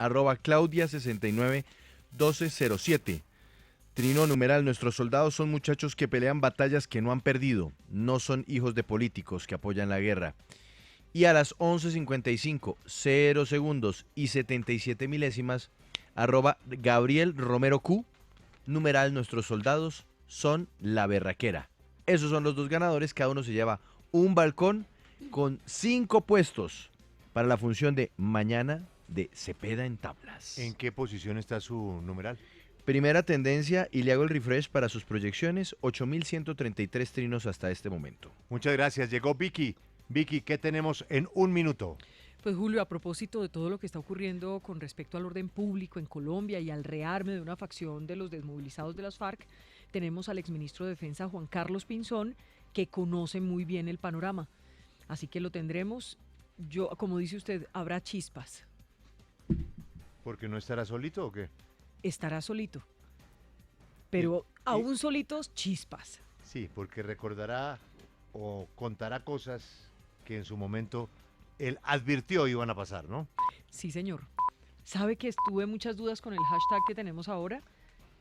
@Claudia691207. Trino numeral, nuestros soldados son muchachos que pelean batallas que no han perdido, no son hijos de políticos que apoyan la guerra. Y a las 11:55, 0 segundos y 77 milésimas, @Gabriel Romero Q, numeral, nuestros soldados son la berraquera. Esos son los dos ganadores, cada uno se lleva un balcón con 5 puestos para la función de mañana de Cepeda en tablas. ¿En qué posición está su numeral? Primera tendencia, y le hago el refresh para sus proyecciones, 8.133 trinos hasta este momento. Muchas gracias, llegó Vicky. Vicky, ¿qué tenemos en un minuto? Pues Julio, a propósito de todo lo que está ocurriendo con respecto al orden público en Colombia y al rearme de una facción de los desmovilizados de las FARC, tenemos al exministro de Defensa Juan Carlos Pinzón, que conoce muy bien el panorama. Así que lo tendremos. Como dice usted, habrá chispas. ¿Porque no estará solito o qué? Estará solito. Pero aún solitos, chispas. Sí, porque recordará o contará cosas que en su momento él advirtió iban a pasar, ¿no? Sí, señor. ¿Sabe que tuve muchas dudas con el hashtag que tenemos ahora?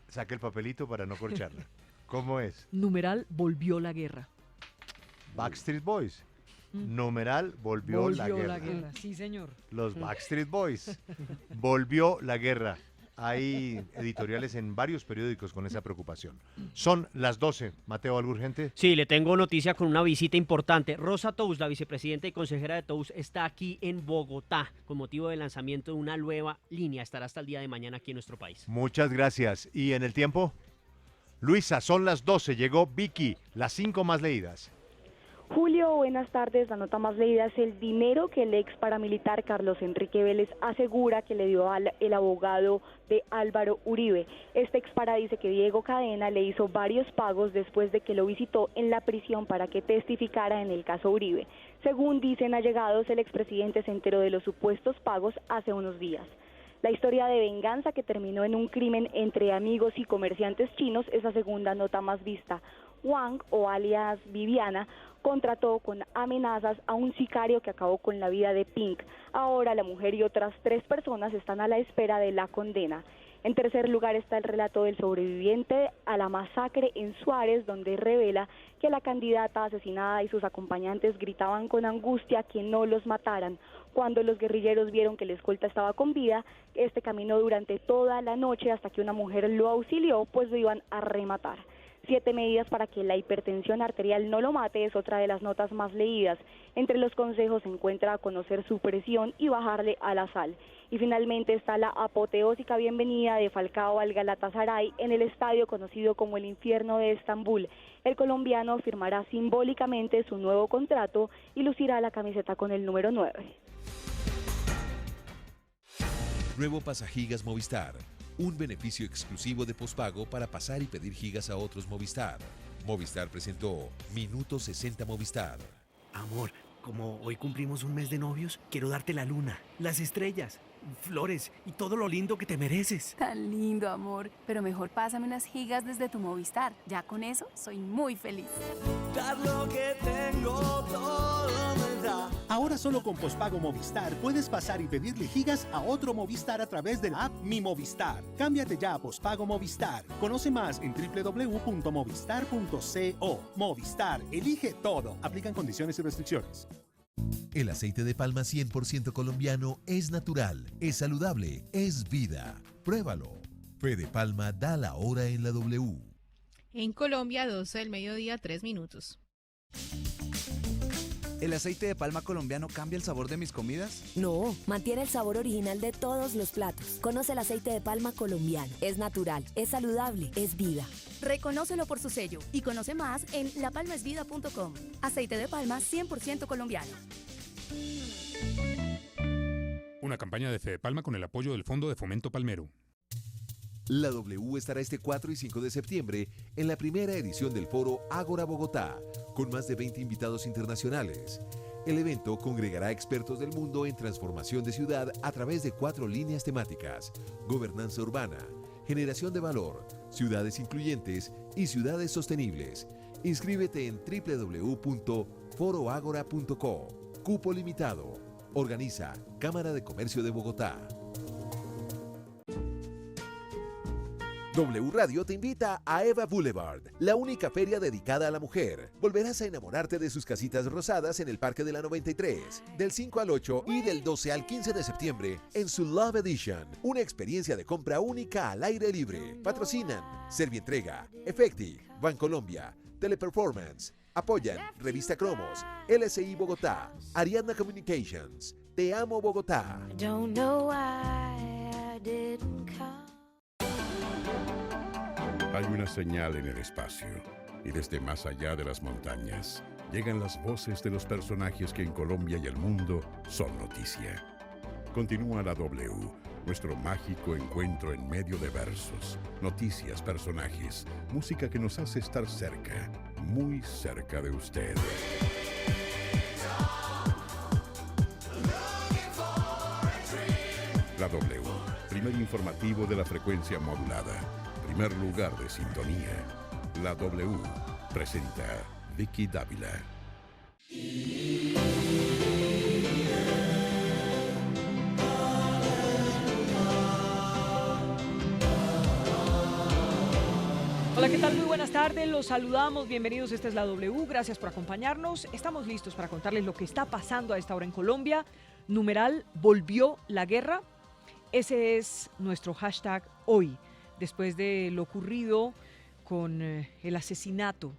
Saque el papelito para no corcharla. ¿Cómo es? Numeral, volvió la guerra. Backstreet Boys. Numeral, volvió la guerra. Sí, señor. Los Backstreet Boys. Volvió la guerra. Hay editoriales en varios periódicos con esa preocupación. Son las 12. Mateo, ¿algo urgente? Sí, le tengo noticia con una visita importante. Rosa Tous, la vicepresidenta y consejera de Tous, está aquí en Bogotá con motivo del lanzamiento de una nueva línea. Estará hasta el día de mañana aquí en nuestro país. Muchas gracias. ¿Y en el tiempo? Luisa, son las 12. Llegó Vicky, las 5 más leídas. Julio, buenas tardes. La nota más leída es el dinero que el ex paramilitar Carlos Enrique Vélez asegura que le dio el abogado de Álvaro Uribe. Este ex para dice que Diego Cadena le hizo varios pagos después de que lo visitó en la prisión para que testificara en el caso Uribe. Según dicen allegados, el expresidente se enteró de los supuestos pagos hace unos días. La historia de venganza que terminó en un crimen entre amigos y comerciantes chinos es la segunda nota más vista. Wang, o alias Viviana, contrató con amenazas a un sicario que acabó con la vida de Pink. Ahora la mujer y otras 3 personas están a la espera de la condena. En tercer lugar está el relato del sobreviviente a la masacre en Suárez, donde revela que la candidata asesinada y sus acompañantes gritaban con angustia que no los mataran. Cuando los guerrilleros vieron que la escolta estaba con vida, este caminó durante toda la noche hasta que una mujer lo auxilió, pues lo iban a rematar. 7 medidas para que la hipertensión arterial no lo mate es otra de las notas más leídas. Entre los consejos se encuentra conocer su presión y bajarle a la sal. Y finalmente está la apoteósica bienvenida de Falcao al Galatasaray en el estadio conocido como el infierno de Estambul. El colombiano firmará simbólicamente su nuevo contrato y lucirá la camiseta con el número 9. Nuevo Pasagigas Movistar. Un beneficio exclusivo de pospago para pasar y pedir gigas a otros Movistar. Movistar presentó Minuto 60 Movistar. Amor, como hoy cumplimos un mes de novios, quiero darte la luna, las estrellas, flores y todo lo lindo que te mereces. Tan lindo, amor. Pero mejor pásame unas gigas desde tu Movistar. Ya con eso soy muy feliz. Dar lo que tengo, todo me da. Ahora solo con pospago Movistar puedes pasar y pedirle gigas a otro Movistar a través de la app Mi Movistar. Cámbiate ya a pospago Movistar. Conoce más en www.movistar.co. Movistar, elige todo. Aplican condiciones y restricciones. El aceite de palma 100% colombiano es natural, es saludable, es vida. Pruébalo. Fede Palma da la hora en la W. En Colombia, 12 del mediodía, 3 minutos. ¿El aceite de palma colombiano cambia el sabor de mis comidas? No, mantiene el sabor original de todos los platos. Conoce el aceite de palma colombiano. Es natural, es saludable, es vida. Reconócelo por su sello y conoce más en lapalmaesvida.com. Aceite de palma 100% colombiano. Una campaña de Fede Palma con el apoyo del Fondo de Fomento Palmero. La W estará este 4 y 5 de septiembre en la primera edición del foro Ágora Bogotá, con más de 20 invitados internacionales. El evento congregará expertos del mundo en transformación de ciudad a través de 4 líneas temáticas: gobernanza urbana, generación de valor, ciudades incluyentes y ciudades sostenibles. Inscríbete en www.foroagora.co. Cupo limitado. Organiza Cámara de Comercio de Bogotá. W Radio te invita a Eva Boulevard, la única feria dedicada a la mujer. Volverás a enamorarte de sus casitas rosadas en el Parque de la 93, del 5 al 8 y del 12 al 15 de septiembre en su Love Edition, una experiencia de compra única al aire libre. Patrocinan Servientrega, Efecti, Bancolombia, Teleperformance. Apoyan Revista Cromos, LSI Bogotá, Ariadna Communications. Te amo Bogotá. Hay una señal en el espacio, y desde más allá de las montañas llegan las voces de los personajes que en Colombia y el mundo son noticia. Continúa la W, nuestro mágico encuentro en medio de versos, noticias, personajes, música que nos hace estar cerca, muy cerca de ustedes. La W, primer informativo de la frecuencia modulada, primer lugar de sintonía. La W, presenta Vicky Dávila. Hola, ¿qué tal? Muy buenas tardes, los saludamos, bienvenidos, esta es la W, gracias por acompañarnos. Estamos listos para contarles lo que está pasando a esta hora en Colombia. Numeral, volvió la guerra. Ese es nuestro hashtag hoy, después de lo ocurrido con el asesinato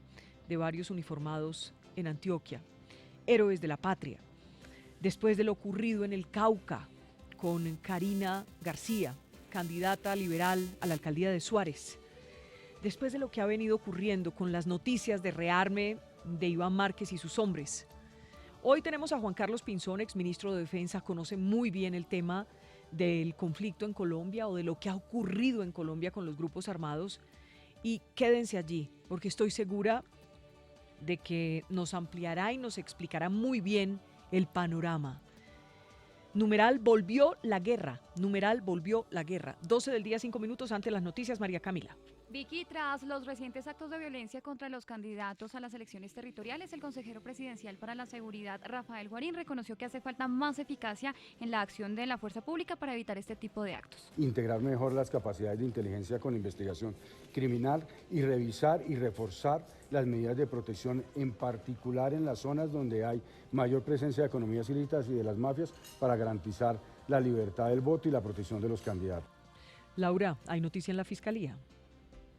de varios uniformados en Antioquia, héroes de la patria. Después de lo ocurrido en el Cauca con Karina García, candidata liberal a la alcaldía de Suárez. Después de lo que ha venido ocurriendo con las noticias de rearme de Iván Márquez y sus hombres. Hoy tenemos a Juan Carlos Pinzón, exministro de Defensa, conoce muy bien el tema del conflicto en Colombia o de lo que ha ocurrido en Colombia con los grupos armados. Y quédense allí, porque estoy segura de que nos ampliará y nos explicará muy bien el panorama. Numeral, volvió la guerra. Numeral, volvió la guerra. 12 del día, 5 minutos antes de las noticias, María Camila. Vicky, tras los recientes actos de violencia contra los candidatos a las elecciones territoriales, el consejero presidencial para la seguridad, Rafael Guarín, reconoció que hace falta más eficacia en la acción de la fuerza pública para evitar este tipo de actos. Integrar mejor las capacidades de inteligencia con investigación criminal y revisar y reforzar las medidas de protección, en particular en las zonas donde hay mayor presencia de economías ilícitas y de las mafias, para garantizar la libertad del voto y la protección de los candidatos. Laura, ¿hay noticia en la Fiscalía?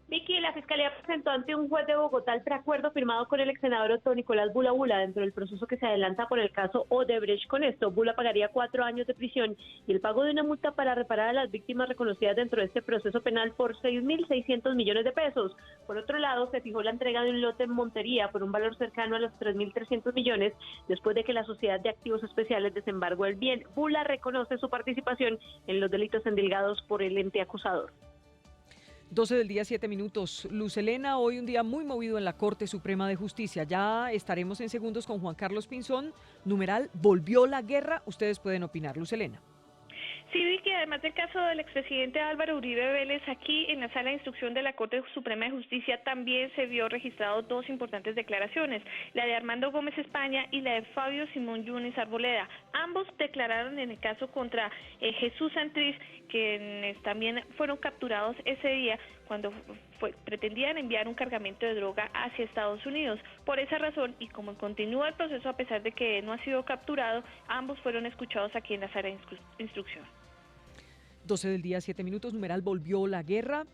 Vicky, la Fiscalía presentó ante un juez de Bogotá el preacuerdo firmado con el ex senador Otto Nicolás Bula Bula dentro del proceso que se adelanta por el caso Odebrecht. Con esto, Bula pagaría 4 años de prisión y el pago de una multa para reparar a las víctimas reconocidas dentro de este proceso penal por 6.600 millones de pesos. Por otro lado, se fijó la entrega de un lote en Montería por un valor cercano a los 3.300 millones después de que la Sociedad de Activos Especiales desembargó el bien. Bula reconoce su participación en los delitos endilgados por el ente acusador. 12 del día, 7 minutos. Luz Helena, hoy un día muy movido en la Corte Suprema de Justicia. Ya estaremos en segundos con Juan Carlos Pinzón. Numeral, volvió la guerra. Ustedes pueden opinar. Luz Helena. Sí, Vicky, además del caso del expresidente Álvaro Uribe Vélez, aquí en la sala de instrucción de la Corte Suprema de Justicia también se vio registrado 2 importantes declaraciones, la de Armando Gómez España y la de Fabio Simón Yunes Arboleda. Ambos declararon en el caso contra Jesús Santrich, quienes también fueron capturados ese día cuando pretendían enviar un cargamento de droga hacia Estados Unidos. Por esa razón, y como continúa el proceso a pesar de que no ha sido capturado, ambos fueron escuchados aquí en la sala de instrucción. 12 del día, 7 minutos, numeral, volvió la guerra.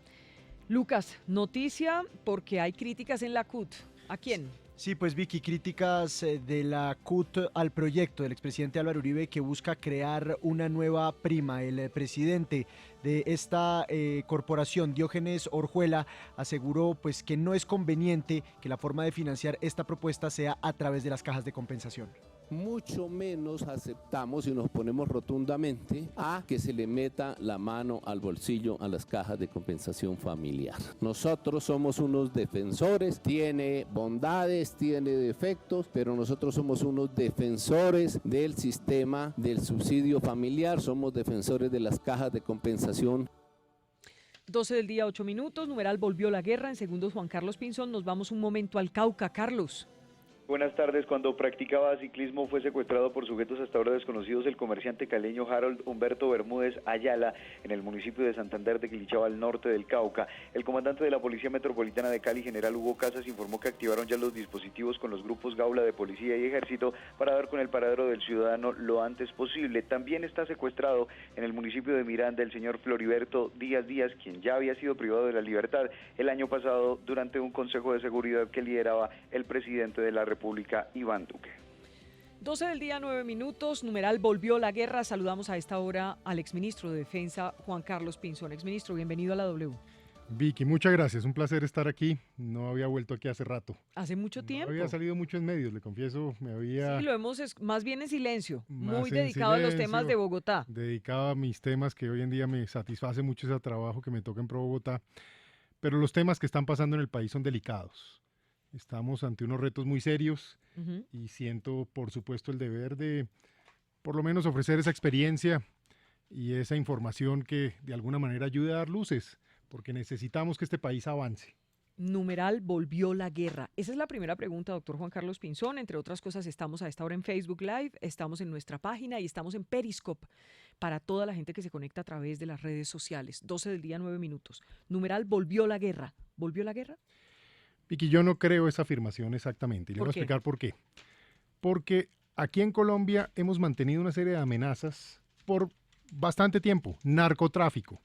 Lucas, noticia porque hay críticas en la CUT. ¿A quién? Sí, pues Vicky, críticas de la CUT al proyecto del expresidente Álvaro Uribe que busca crear una nueva prima. El presidente de esta corporación, Diógenes Orjuela, aseguró pues que no es conveniente que la forma de financiar esta propuesta sea a través de las cajas de compensación. Mucho menos aceptamos y nos ponemos rotundamente a que se le meta la mano al bolsillo a las cajas de compensación familiar. Nosotros somos unos defensores, tiene bondades, tiene defectos, pero nosotros somos unos defensores del sistema del subsidio familiar, somos defensores de las cajas de compensación. 12 del día, 8 minutos, numeral, volvió la guerra. En segundos, Juan Carlos Pinzón. Nos vamos un momento al Cauca. Carlos. Buenas tardes. Cuando practicaba ciclismo fue secuestrado por sujetos hasta ahora desconocidos el comerciante caleño Harold Humberto Bermúdez Ayala en el municipio de Santander de Quilichao, al norte del Cauca. El comandante de la Policía Metropolitana de Cali, general Hugo Casas, informó que activaron ya los dispositivos con los grupos Gaula de Policía y Ejército para dar con el paradero del ciudadano lo antes posible. También está secuestrado en el municipio de Miranda el señor Floriberto Díaz Díaz, quien ya había sido privado de la libertad el año pasado durante un consejo de seguridad que lideraba el presidente de la República, Iván Duque. 12 del día, 9 minutos, numeral volvió la guerra. Saludamos a esta hora al exministro de Defensa, Juan Carlos Pinzón. Exministro, bienvenido a la W. Vicky, muchas gracias, un placer estar aquí. No había vuelto aquí hace rato. ¿Hace mucho tiempo? Había salido mucho en medios, le confieso, me había... Sí, lo hemos, más bien en silencio, muy en dedicado a los silencio, temas de Bogotá. Dedicado a mis temas que hoy en día me satisface mucho ese trabajo que me toca en Pro Bogotá. Pero los temas que están pasando en el país son delicados. Estamos ante unos retos muy serios y siento, por supuesto, el deber de, por lo menos, ofrecer esa experiencia y esa información que de alguna manera ayude a dar luces, porque necesitamos que este país avance. Numeral volvió la guerra. Esa es la primera pregunta, doctor Juan Carlos Pinzón. Entre otras cosas, estamos a esta hora en Facebook Live, estamos en nuestra página y estamos en Periscope para toda la gente que se conecta a través de las redes sociales. 12 del día, 9 minutos. Numeral volvió la guerra. ¿Volvió la guerra? Vicky, yo no creo esa afirmación exactamente y le voy a explicar por qué. Porque aquí en Colombia hemos mantenido una serie de amenazas por bastante tiempo. Narcotráfico.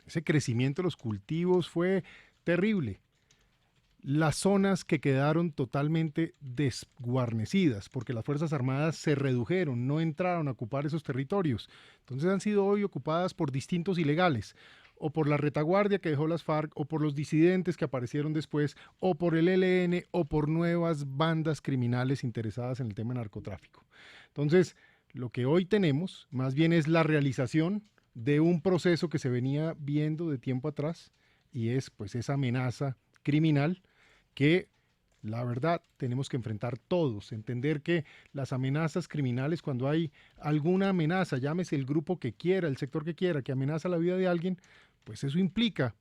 Ese crecimiento de los cultivos fue terrible. Las zonas que quedaron totalmente desguarnecidas, porque las Fuerzas Armadas se redujeron, no entraron a ocupar esos territorios. Entonces han sido hoy ocupadas por distintos ilegales, o por la retaguardia que dejó las FARC, o por los disidentes que aparecieron después, o por el ELN, o por nuevas bandas criminales interesadas en el tema de narcotráfico. Entonces, lo que hoy tenemos, más bien es la realización de un proceso que se venía viendo de tiempo atrás, y es pues esa amenaza criminal que, la verdad, tenemos que enfrentar todos, entender que las amenazas criminales, cuando hay alguna amenaza, llámese el grupo que quiera, el sector que quiera, que amenaza la vida de alguien, pues eso implica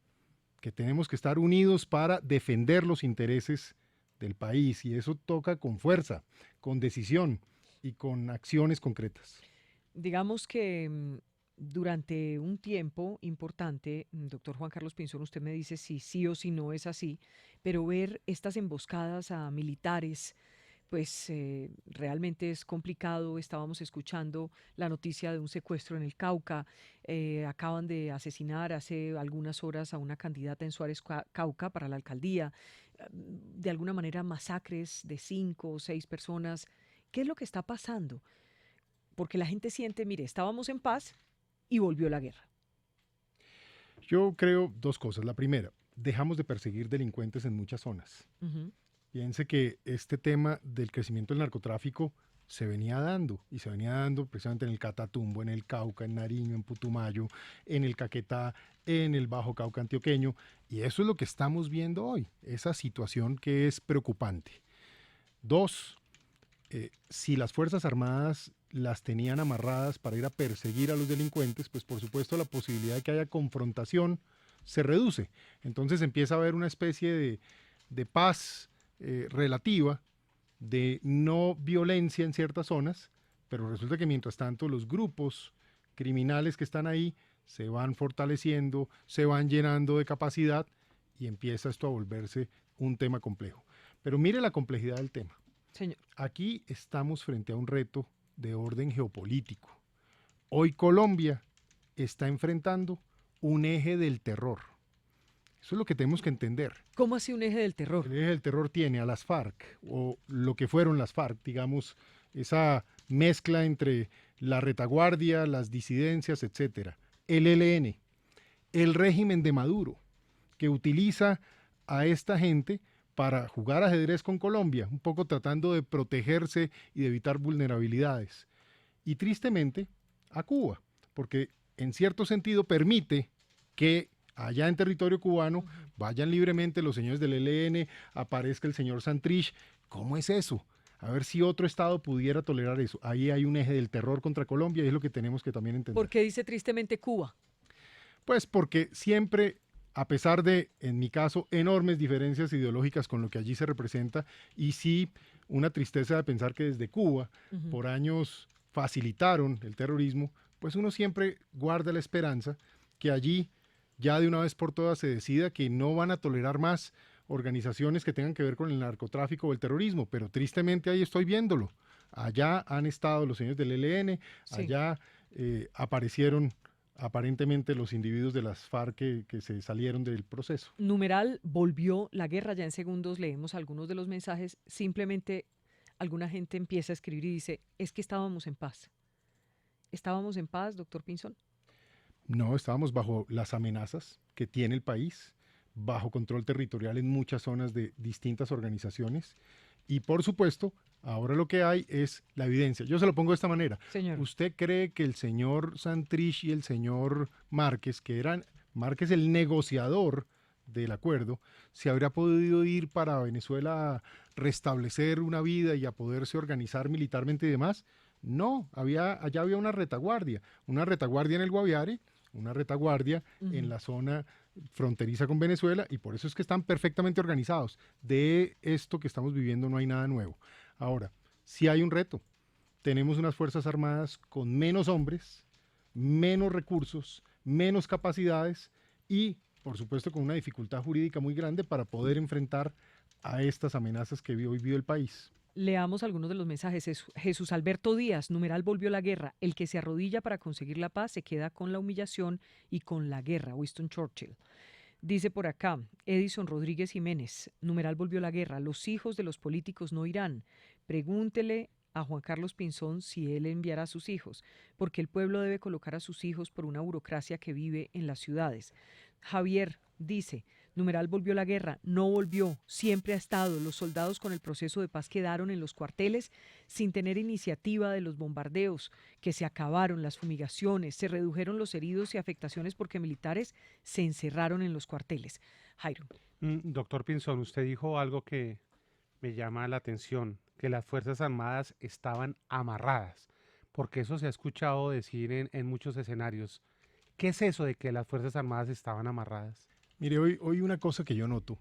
que tenemos que estar unidos para defender los intereses del país, y eso toca con fuerza, con decisión y con acciones concretas. Digamos que durante un tiempo importante, doctor Juan Carlos Pinzón, usted me dice si sí o si no es así, pero ver estas emboscadas a militares, pues realmente es complicado. Estábamos escuchando la noticia de un secuestro en el Cauca. Acaban de asesinar hace algunas horas a una candidata en Suárez, Cauca, para la alcaldía. De alguna manera, masacres de 5 o 6 personas. ¿Qué es lo que está pasando? Porque la gente siente, mire, estábamos en paz y volvió la guerra. Yo creo dos cosas. La primera, dejamos de perseguir delincuentes en muchas zonas. Piense que este tema del crecimiento del narcotráfico se venía dando, y se venía dando precisamente en el Catatumbo, en el Cauca, en Nariño, en Putumayo, en el Caquetá, en el Bajo Cauca antioqueño, y eso es lo que estamos viendo hoy, esa situación que es preocupante. Dos, si las Fuerzas Armadas las tenían amarradas para ir a perseguir a los delincuentes, pues por supuesto la posibilidad de que haya confrontación se reduce. Entonces empieza a haber una especie de paz relativa, de no violencia en ciertas zonas, pero resulta que mientras tanto los grupos criminales que están ahí se van fortaleciendo, se van llenando de capacidad y empieza esto a volverse un tema complejo. Pero mire la complejidad del tema. Señor. Aquí estamos frente a un reto de orden geopolítico. Hoy Colombia está enfrentando un eje del terror. Eso es lo que tenemos que entender. ¿Cómo así un eje del terror? El eje del terror tiene a las FARC, o lo que fueron las FARC, digamos, esa mezcla entre la retaguardia, las disidencias, etcétera. El ELN, el régimen de Maduro, que utiliza a esta gente para jugar ajedrez con Colombia, un poco tratando de protegerse y de evitar vulnerabilidades. Y tristemente a Cuba, porque en cierto sentido permite que allá en territorio cubano vayan libremente los señores del ELN, aparezca el señor Santrich. ¿Cómo es eso? A ver si otro estado pudiera tolerar eso. Ahí hay un eje del terror contra Colombia y es lo que tenemos que también entender. ¿Por qué dice tristemente Cuba? Pues porque siempre, a pesar de, en mi caso, enormes diferencias ideológicas con lo que allí se representa, y sí una tristeza de pensar que desde Cuba, por años facilitaron el terrorismo, pues uno siempre guarda la esperanza que allí ya de una vez por todas se decida que no van a tolerar más organizaciones que tengan que ver con el narcotráfico o el terrorismo, pero tristemente ahí estoy viéndolo. Allá han estado los señores del ELN, allá aparecieron aparentemente los individuos de las FARC que se salieron del proceso. Numeral, volvió la guerra. Ya en segundos leemos algunos de los mensajes. Simplemente alguna gente empieza a escribir y dice, es que estábamos en paz. ¿Estábamos en paz, doctor Pinzón? No, estábamos bajo las amenazas que tiene el país, bajo control territorial en muchas zonas de distintas organizaciones y por supuesto ahora lo que hay es la evidencia. Yo se lo pongo de esta manera. Señor. ¿Usted cree que el señor Santrich y el señor Márquez, que eran Márquez el negociador del acuerdo, se habría podido ir para Venezuela a restablecer una vida y a poderse organizar militarmente y demás? No, allá había una retaguardia en el Guaviare, una retaguardia en la zona fronteriza con Venezuela y por eso es que están perfectamente organizados. De esto que estamos viviendo no hay nada nuevo. Ahora, sí hay un reto. Tenemos unas Fuerzas Armadas con menos hombres, menos recursos, menos capacidades y, por supuesto, con una dificultad jurídica muy grande para poder enfrentar a estas amenazas que hoy vive el país. Leamos algunos de los mensajes. Jesús Alberto Díaz, numeral, volvió la guerra. El que se arrodilla para conseguir la paz se queda con la humillación y con la guerra. Winston Churchill. Dice por acá, Edison Rodríguez Jiménez, numeral, volvió la guerra. Los hijos de los políticos no irán. Pregúntele a Juan Carlos Pinzón si él enviará a sus hijos, porque el pueblo debe colocar a sus hijos por una burocracia que vive en las ciudades. Javier dice, numeral, volvió la guerra, no volvió, siempre ha estado. Los soldados con el proceso de paz quedaron en los cuarteles sin tener iniciativa de los bombardeos, que se acabaron las fumigaciones, se redujeron los heridos y afectaciones porque militares se encerraron en los cuarteles. Jairo. Doctor Pinzón, usted dijo algo que me llama la atención, que las Fuerzas Armadas estaban amarradas, porque eso se ha escuchado decir en muchos escenarios. ¿Qué es eso de que las Fuerzas Armadas estaban amarradas? Mire, hoy una cosa que yo noto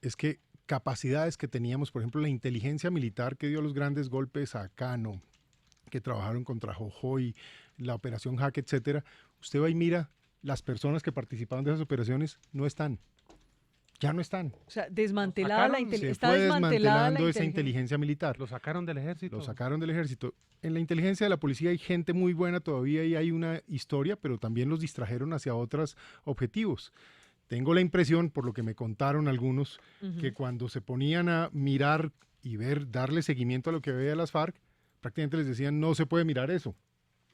es que capacidades que teníamos, por ejemplo, la inteligencia militar que dio los grandes golpes a Cano, que trabajaron contra Jojoy, la operación Jaque, etcétera, usted va y mira, las personas que participaron de esas operaciones no están. Ya no están. O sea, desmantelada la inteligencia. Se fue desmantelando esa inteligencia militar. ¿Lo sacaron del ejército? Lo sacaron del ejército. En la inteligencia de la policía hay gente muy buena todavía y hay una historia, pero también los distrajeron hacia otros objetivos. Tengo la impresión, por lo que me contaron algunos, que cuando se ponían a mirar y darle seguimiento a lo que veía las FARC, prácticamente les decían, no se puede mirar eso.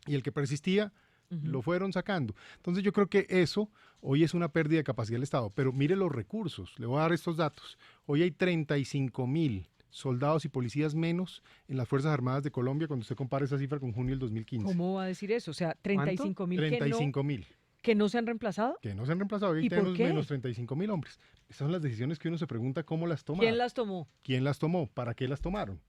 Y el que persistía, lo fueron sacando. Entonces yo creo que eso hoy es una pérdida de capacidad del Estado. Pero mire los recursos, le voy a dar estos datos. Hoy hay 35,000 soldados y policías menos en las Fuerzas Armadas de Colombia cuando usted compara esa cifra con junio del 2015. ¿Cómo va a decir eso? O sea, 35,000 que no se han reemplazado. Que no se han reemplazado. Hoy tenemos menos 35,000 hombres. Esas son las decisiones que uno se pregunta cómo las tomaron. ¿Quién las tomó? ¿Quién las tomó? ¿Para qué las tomaron?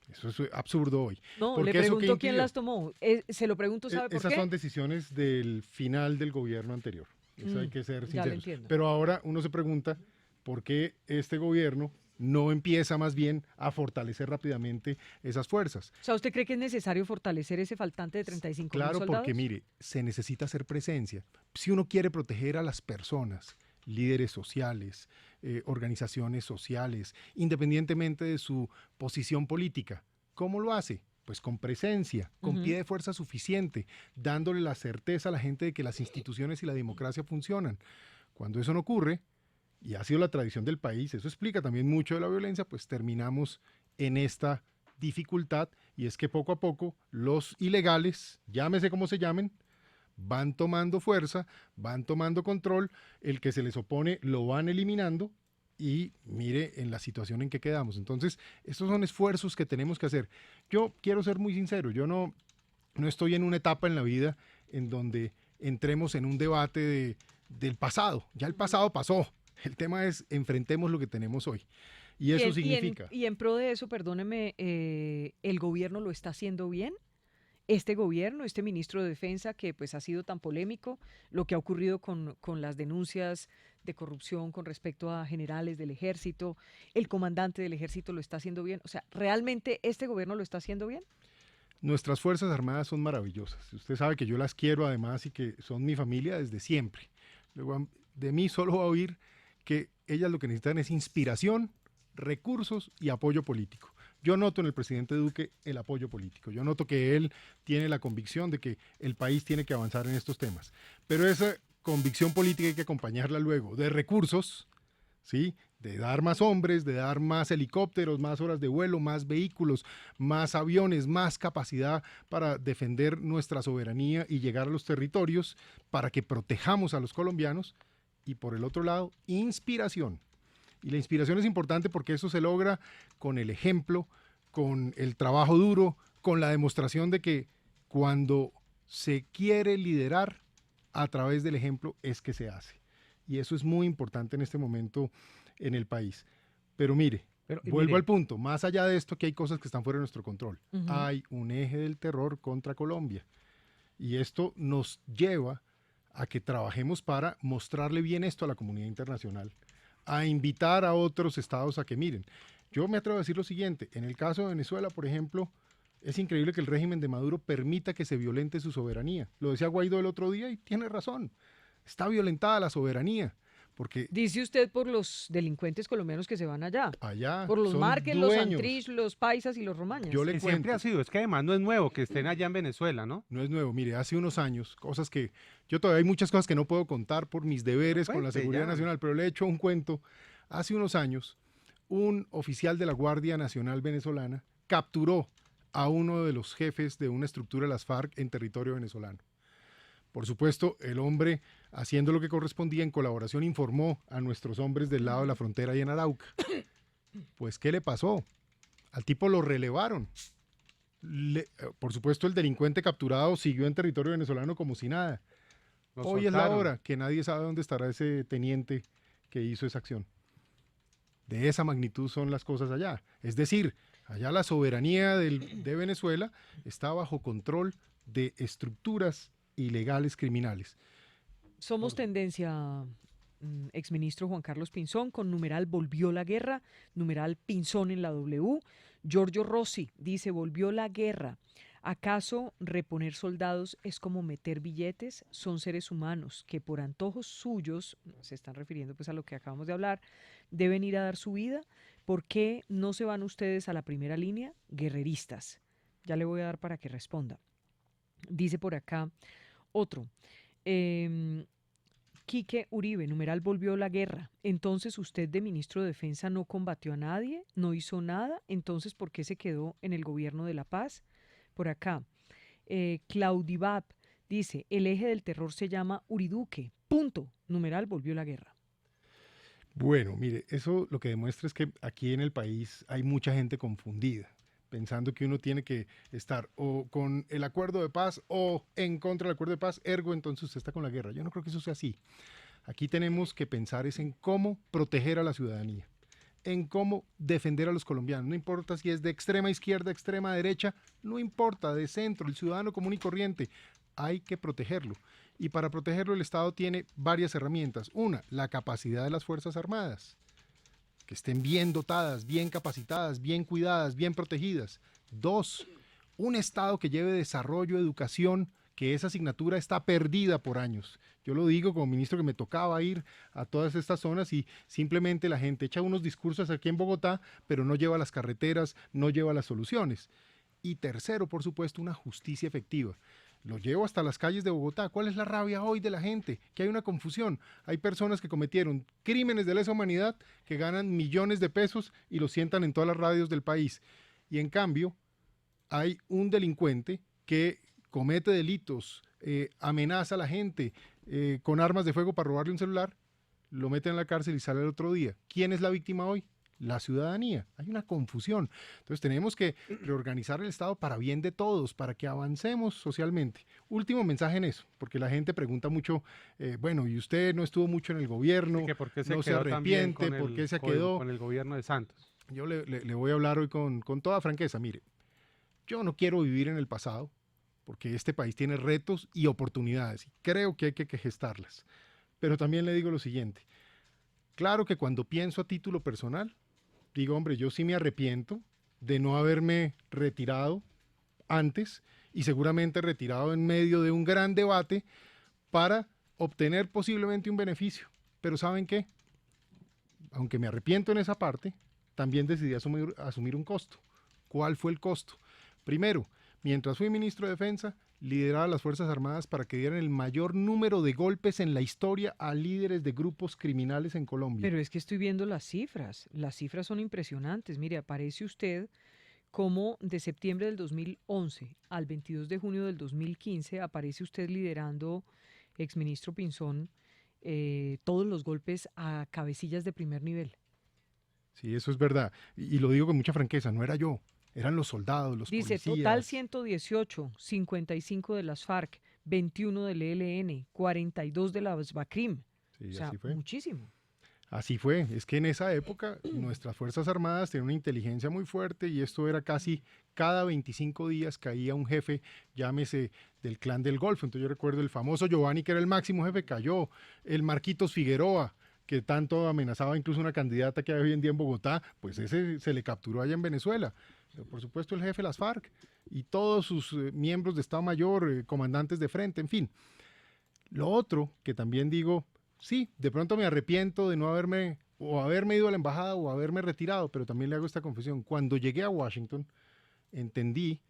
Eso es absurdo hoy. No, le pregunto quién las tomó. Se lo pregunto, ¿sabe por qué? Esas son decisiones del final del gobierno anterior. Eso hay que ser sinceros. Pero ahora uno se pregunta por qué este gobierno no empieza más bien a fortalecer rápidamente esas fuerzas. O sea, ¿usted cree que es necesario fortalecer ese faltante de 35,000 soldados? Claro, porque mire, se necesita hacer presencia. Si uno quiere proteger a las personas, líderes sociales, organizaciones sociales, independientemente de su posición política, ¿cómo lo hace? Pues con presencia, con pie de fuerza suficiente, dándole la certeza a la gente de que las instituciones y la democracia funcionan. Cuando eso no ocurre, y ha sido la tradición del país, eso explica también mucho de la violencia, pues terminamos en esta dificultad, y es que poco a poco los ilegales, llámese como se llamen, van tomando fuerza, van tomando control, el que se les opone lo van eliminando, y mire en la situación en que quedamos. Entonces, estos son esfuerzos que tenemos que hacer. Yo quiero ser muy sincero, yo no estoy en una etapa en la vida en donde entremos en un debate del pasado. Ya el pasado pasó. El tema es, enfrentemos lo que tenemos hoy. Y eso significa... Y en pro de eso, perdóneme, ¿el gobierno lo está haciendo bien? este gobierno, este ministro de Defensa que pues ha sido tan polémico, lo que ha ocurrido con las denuncias de corrupción con respecto a generales del ejército, el comandante del ejército lo está haciendo bien, o sea, ¿realmente este gobierno lo está haciendo bien? Nuestras Fuerzas Armadas son maravillosas. Usted sabe que yo las quiero además y que son mi familia desde siempre. Luego, de mí solo va a oír que ellas lo que necesitan es inspiración, recursos y apoyo político. Yo noto en el presidente Duque el apoyo político. Yo noto que él tiene la convicción de que el país tiene que avanzar en estos temas. Pero esa convicción política hay que acompañarla luego de recursos, ¿sí? De dar más hombres, de dar más helicópteros, más horas de vuelo, más vehículos, más aviones, más capacidad para defender nuestra soberanía y llegar a los territorios para que protejamos a los colombianos. Y por el otro lado, inspiración. Y la inspiración es importante porque eso se logra con el ejemplo, con el trabajo duro, con la demostración de que cuando se quiere liderar a través del ejemplo es que se hace. Y eso es muy importante en este momento en el país. Pero mire, vuelvo al punto, más allá de esto que hay cosas que están fuera de nuestro control. Hay un eje del terror contra Colombia. Y esto nos lleva a que trabajemos para mostrarle bien esto a la comunidad internacional, a invitar a otros estados a que miren. Yo me atrevo a decir lo siguiente, en el caso de Venezuela, por ejemplo, es increíble que el régimen de Maduro permita que se violente su soberanía. Lo decía Guaidó el otro día y tiene razón. Está violentada la soberanía. Porque dice usted por los delincuentes colombianos que se van allá. Allá. Por los Márquez, los Santrich, los Paisas y los Romañas. Yo le siempre ha sido, es que además no es nuevo que estén allá en Venezuela, ¿no? No es nuevo, mire, hace unos años, cosas que, yo todavía hay muchas cosas que no puedo contar por mis deberes con la seguridad nacional, pero le he hecho un cuento. Hace unos años, un oficial de la Guardia Nacional venezolana capturó a uno de los jefes de una estructura de las FARC en territorio venezolano. Por supuesto, el hombre, haciendo lo que correspondía en colaboración, informó a nuestros hombres del lado de la frontera y en Arauca. Pues, ¿qué le pasó? Al tipo lo relevaron. Por supuesto, el delincuente capturado siguió en territorio venezolano como si nada. Hoy es la hora que nadie sabe dónde estará ese teniente que hizo esa acción. De esa magnitud son las cosas allá. Es decir, allá la soberanía de Venezuela está bajo control de estructuras ilegales criminales. Somos tendencia, exministro Juan Carlos Pinzón, con numeral volvió la guerra, numeral Pinzón en la W. Giorgio Rossi dice, volvió la guerra. ¿Acaso reponer soldados es como meter billetes? Son seres humanos que por antojos suyos, se están refiriendo pues a lo que acabamos de hablar, deben ir a dar su vida. ¿Por qué no se van ustedes a la primera línea? Guerreristas. Ya le voy a dar para que responda. Dice por acá otro, Quique Uribe, numeral volvió la guerra. Entonces usted de ministro de Defensa no combatió a nadie, no hizo nada, entonces ¿por qué se quedó en el gobierno de la paz? Por acá, Claudibab dice, el eje del terror se llama Uriduque, punto, numeral volvió la guerra. Bueno, mire, eso lo que demuestra es que aquí en el país hay mucha gente confundida, pensando que uno tiene que estar o con el acuerdo de paz o en contra del acuerdo de paz, ergo entonces usted está con la guerra. Yo no creo que eso sea así. Aquí tenemos que pensar es en cómo proteger a la ciudadanía, en cómo defender a los colombianos. No importa si es de extrema izquierda, extrema derecha, no importa, de centro, el ciudadano común y corriente. Hay que protegerlo. Y para protegerlo el Estado tiene varias herramientas. Una, la capacidad de las Fuerzas Armadas. Que estén bien dotadas, bien capacitadas, bien cuidadas, bien protegidas. Dos, un Estado que lleve desarrollo, educación, que esa asignatura está perdida por años. Yo lo digo como ministro que me tocaba ir a todas estas zonas y simplemente la gente echa unos discursos aquí en Bogotá, pero no lleva las carreteras, no lleva las soluciones. Y tercero, por supuesto, una justicia efectiva. Lo llevo hasta las calles de Bogotá. ¿Cuál es la rabia hoy de la gente? Que hay una confusión. Hay personas que cometieron crímenes de lesa humanidad que ganan millones de pesos y los sientan en todas las radios del país. Y en cambio, hay un delincuente que comete delitos, amenaza a la gente con armas de fuego para robarle un celular, lo meten en la cárcel y sale el otro día. ¿Quién es la víctima hoy? La ciudadanía. Hay una confusión. Entonces tenemos que reorganizar el Estado para bien de todos, para que avancemos socialmente. Último mensaje en eso, porque la gente pregunta mucho, bueno, y usted no estuvo mucho en el gobierno, ¿por qué se no se arrepiente, por qué se quedó con el gobierno de Santos? Yo le voy a hablar hoy con toda franqueza. Mire, yo no quiero vivir en el pasado, porque este país tiene retos y oportunidades, y creo que hay que gestarlas. Pero también le digo lo siguiente, claro que cuando pienso a título personal, digo, hombre, yo sí me arrepiento de no haberme retirado antes y seguramente retirado en medio de un gran debate para obtener posiblemente un beneficio. Pero ¿saben qué? Aunque me arrepiento en esa parte, también decidí asumir un costo. ¿Cuál fue el costo? Primero, mientras fui ministro de Defensa, lideraba las Fuerzas Armadas para que dieran el mayor número de golpes en la historia a líderes de grupos criminales en Colombia. Pero es que estoy viendo las cifras son impresionantes. Mire, aparece usted como de septiembre del 2011 al 22 de junio del 2015, aparece usted liderando, exministro Pinzón, todos los golpes a cabecillas de primer nivel. Sí, eso es verdad. Y lo digo con mucha franqueza, no era yo. Eran los soldados, los policías. Dice, total 118, 55 de las FARC, 21 del ELN, 42 de las BACRIM. Sí, o sea, así fue. Muchísimo. Así fue. Es que en esa época nuestras Fuerzas Armadas tenían una inteligencia muy fuerte y esto era casi cada 25 días caía un jefe, llámese del Clan del Golfo. Entonces yo recuerdo el famoso Giovanni, que era el máximo jefe, cayó. El Marquitos Figueroa, que tanto amenazaba incluso una candidata que hay hoy en día en Bogotá, pues ese se le capturó allá en Venezuela. Pero por supuesto el jefe de las FARC y todos sus miembros de Estado Mayor, comandantes de frente, en fin. Lo otro que también digo, sí, de pronto me arrepiento de no haberme ido a la embajada o haberme retirado, pero también le hago esta confesión. Cuando llegué a Washington, entendí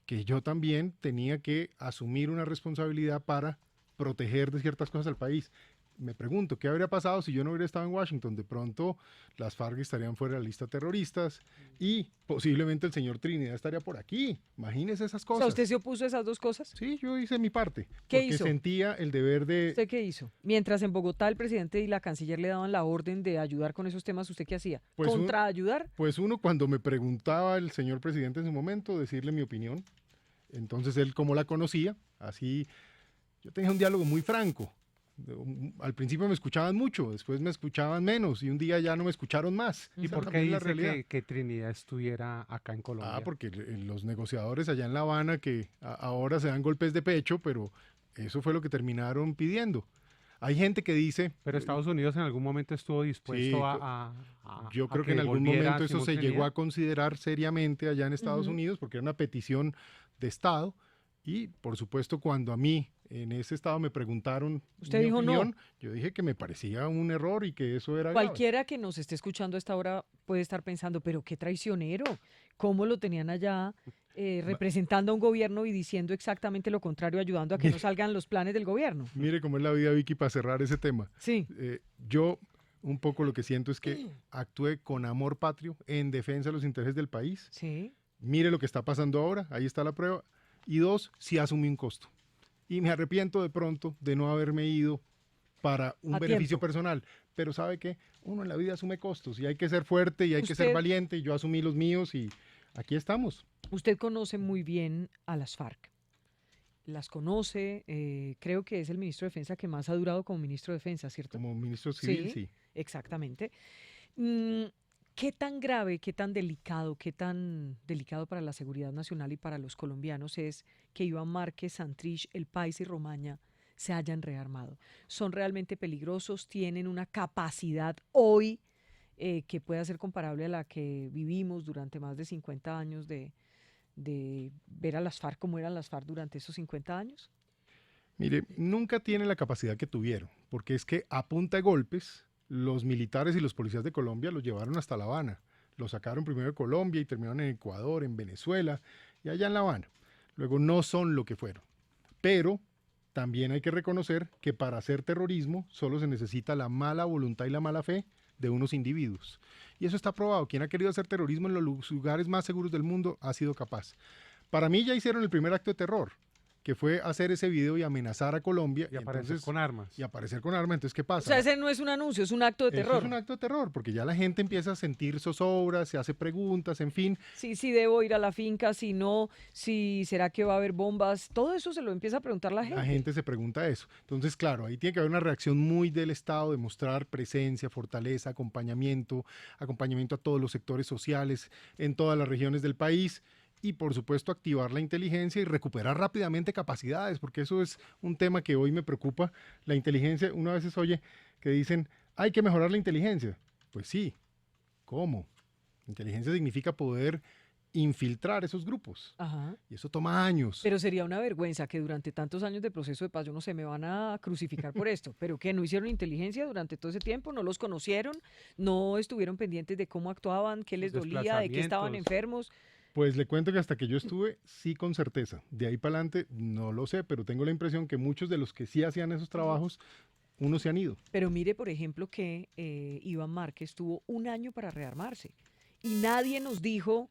que yo también tenía que asumir una responsabilidad para proteger de ciertas cosas al país. Me pregunto, ¿qué habría pasado si yo no hubiera estado en Washington? De pronto las FARC estarían fuera de la lista de terroristas y posiblemente el señor Trinidad estaría por aquí. Imagínese esas cosas. O sea, ¿usted se opuso a esas dos cosas? Sí, yo hice mi parte. ¿Qué porque hizo? Sentía el deber de... ¿Usted qué hizo? Mientras en Bogotá el presidente y la canciller le daban la orden de ayudar con esos temas, ¿usted qué hacía? Pues ¿Contraayudar? Pues uno, cuando me preguntaba el señor presidente en su momento, decirle mi opinión. Entonces él, como la conocía, así yo tenía un diálogo muy franco. Al principio me escuchaban mucho, después me escuchaban menos y un día ya no me escucharon más. ¿Y por qué dice que Trinidad estuviera acá en Colombia? Ah, porque los negociadores allá en La Habana que ahora se dan golpes de pecho, pero eso fue lo que terminaron pidiendo. Hay gente que dice... Pero Estados Unidos en algún momento estuvo dispuesto sí, yo creo que en algún momento eso se llegó a considerar seriamente allá en Estados Unidos porque era una petición de Estado y por supuesto cuando a mí en ese estado me preguntaron ¿usted mi dijo opinión, no? Yo dije que me parecía un error y que eso era Cualquiera grave. que nos esté escuchando a esta hora puede estar pensando, pero qué traicionero, ¿cómo lo tenían allá representando a un gobierno y diciendo exactamente lo contrario, ayudando a que no salgan los planes del gobierno? Mire cómo es la vida, Vicky, para cerrar ese tema. Sí. Yo un poco lo que siento es que actué con amor patrio en defensa de los intereses del país. Sí. Mire lo que está pasando ahora, ahí está la prueba. Y dos, sí asumí un costo. Y me arrepiento de pronto de no haberme ido para un beneficio personal. Pero ¿sabe qué? Uno en la vida asume costos y hay que ser fuerte y hay que ser valiente. Y yo asumí los míos y aquí estamos. Usted conoce muy bien a las FARC. Las conoce, creo que es el ministro de Defensa que más ha durado como ministro de Defensa, ¿cierto? Como ministro civil, sí. Exactamente. ¿Qué tan grave, qué tan delicado para la seguridad nacional y para los colombianos es que Iván Márquez, Santrich, El País y Romaña se hayan rearmado? ¿Son realmente peligrosos? ¿Tienen una capacidad hoy que pueda ser comparable a la que vivimos durante más de 50 años de ver a las FARC como eran las FARC durante esos 50 años? Mire, nunca tienen la capacidad que tuvieron, porque es que a punta de golpes los militares y los policías de Colombia los llevaron hasta La Habana. Los sacaron primero de Colombia y terminaron en Ecuador, en Venezuela y allá en La Habana. Luego no son lo que fueron. Pero también hay que reconocer que para hacer terrorismo solo se necesita la mala voluntad y la mala fe de unos individuos. Y eso está probado. Quien ha querido hacer terrorismo en los lugares más seguros del mundo ha sido capaz. Para mí ya hicieron el primer acto de terror, que fue hacer ese video y amenazar a Colombia. Y aparecer con armas. Y aparecer con armas. Entonces, ¿qué pasa? O sea, ese no es un anuncio, es un acto de terror. Es un acto de terror, porque ya la gente empieza a sentir zozobras, se hace preguntas, en fin. Sí, debo ir a la finca, si no, si será que va a haber bombas. Todo eso se lo empieza a preguntar la gente. La gente se pregunta eso. Entonces, claro, ahí tiene que haber una reacción muy del Estado, de mostrar presencia, fortaleza, acompañamiento a todos los sectores sociales en todas las regiones del país. y por supuesto activar la inteligencia y recuperar rápidamente capacidades, porque eso es un tema que hoy me preocupa. La inteligencia, una vez oye que dicen, hay que mejorar la inteligencia. Pues sí, ¿cómo? Inteligencia significa poder infiltrar esos grupos. Ajá. Y eso toma años. Pero sería una vergüenza que durante tantos años de proceso de paz, yo no sé, me van a crucificar por esto, pero que no hicieron inteligencia durante todo ese tiempo, no los conocieron, no estuvieron pendientes de cómo actuaban, qué les dolía, de qué estaban enfermos. Pues le cuento que hasta que yo estuve, sí, con certeza. De ahí para adelante, no lo sé, pero tengo la impresión que muchos de los que sí hacían esos trabajos, unos se han ido. Pero mire, por ejemplo, que Iván Márquez tuvo 1 año para rearmarse y nadie nos dijo,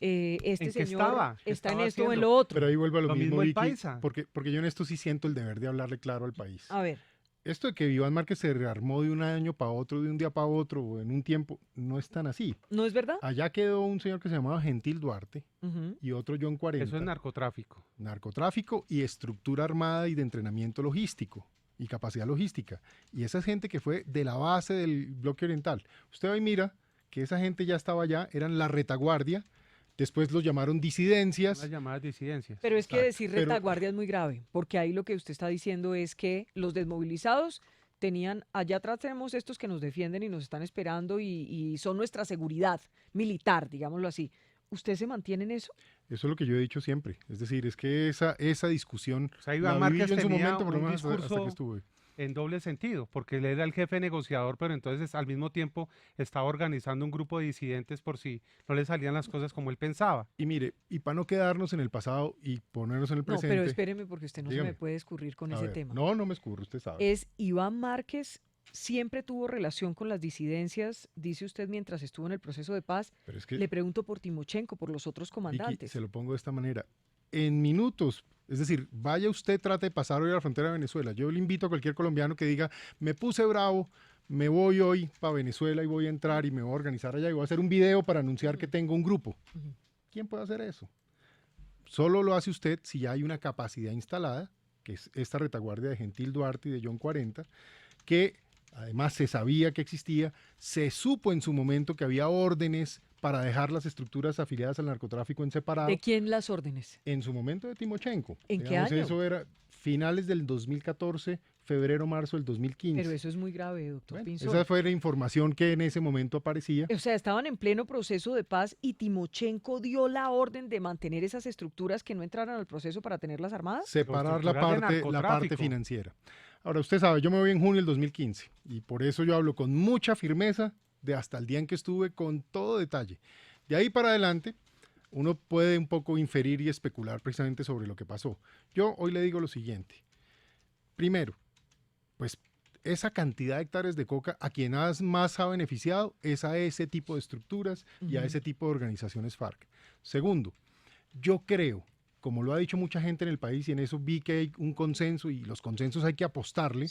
este señor está en esto o en lo otro. Pero ahí vuelvo a lo mismo, el Vicky, paisa. porque yo en esto sí siento el deber de hablarle claro al país. A ver. Esto de que Iván Márquez se rearmó de un año para otro, de un día para otro, o en un tiempo, no es tan así. ¿No es verdad? Allá quedó un señor que se llamaba Gentil Duarte y otro John 40. Eso es narcotráfico. Narcotráfico y estructura armada y de entrenamiento logístico y capacidad logística. Y esa gente que fue de la base del bloque oriental. Usted hoy mira que esa gente ya estaba allá, eran la retaguardia. Después los llamaron disidencias. Las llamadas disidencias. Pero es que decir retaguardia es muy grave, porque ahí lo que usted está diciendo es que los desmovilizados tenían, allá atrás tenemos estos que nos defienden y nos están esperando y son nuestra seguridad militar, digámoslo así. ¿Usted se mantiene en eso? Eso es lo que yo he dicho siempre. Es decir, es que esa discusión, o sea, Iván Márquez en su tenía momento, por lo un menos hasta discurso que estuve. En doble sentido, porque él era el jefe negociador, pero entonces al mismo tiempo estaba organizando un grupo de disidentes por si no le salían las cosas como él pensaba. Y mire, y para no quedarnos en el pasado y ponernos en el presente. No, pero espéreme porque usted no se me puede escurrir con ese tema. No, no me escurro, usted sabe. Es Iván Márquez siempre tuvo relación con las disidencias, dice usted, mientras estuvo en el proceso de paz. Pero es que, le pregunto por Timochenko, por los otros comandantes. Vicky, se lo pongo de esta manera. En minutos, es decir, vaya usted, trate de pasar hoy a la frontera de Venezuela. Yo le invito a cualquier colombiano que diga, me puse bravo, me voy hoy para Venezuela y voy a entrar y me voy a organizar allá y voy a hacer un video para anunciar que tengo un grupo. ¿Quién puede hacer eso? Solo lo hace usted si ya hay una capacidad instalada, que es esta retaguardia de Gentil Duarte y de John 40, que además se sabía que existía, se supo en su momento que había órdenes para dejar las estructuras afiliadas al narcotráfico en separado. ¿De quién las órdenes? En su momento de Timochenko. ¿En qué año? Eso era finales del 2014, febrero, marzo del 2015. Pero eso es muy grave, doctor Pinzón. Esa fue la información que en ese momento aparecía. O sea, estaban en pleno proceso de paz y Timochenko dio la orden de mantener esas estructuras que no entraran al proceso para tenerlas armadas. Separar la parte financiera. Ahora, usted sabe, yo me voy en junio del 2015 y por eso yo hablo con mucha firmeza de hasta el día en que estuve con todo detalle. De ahí para adelante, uno puede un poco inferir y especular precisamente sobre lo que pasó. Yo hoy le digo lo siguiente. Primero, pues esa cantidad de hectáreas de coca a quien más ha beneficiado es a ese tipo de estructuras y a ese tipo de organizaciones FARC. Segundo, yo creo, como lo ha dicho mucha gente en el país y en eso vi que hay un consenso y los consensos hay que apostarle,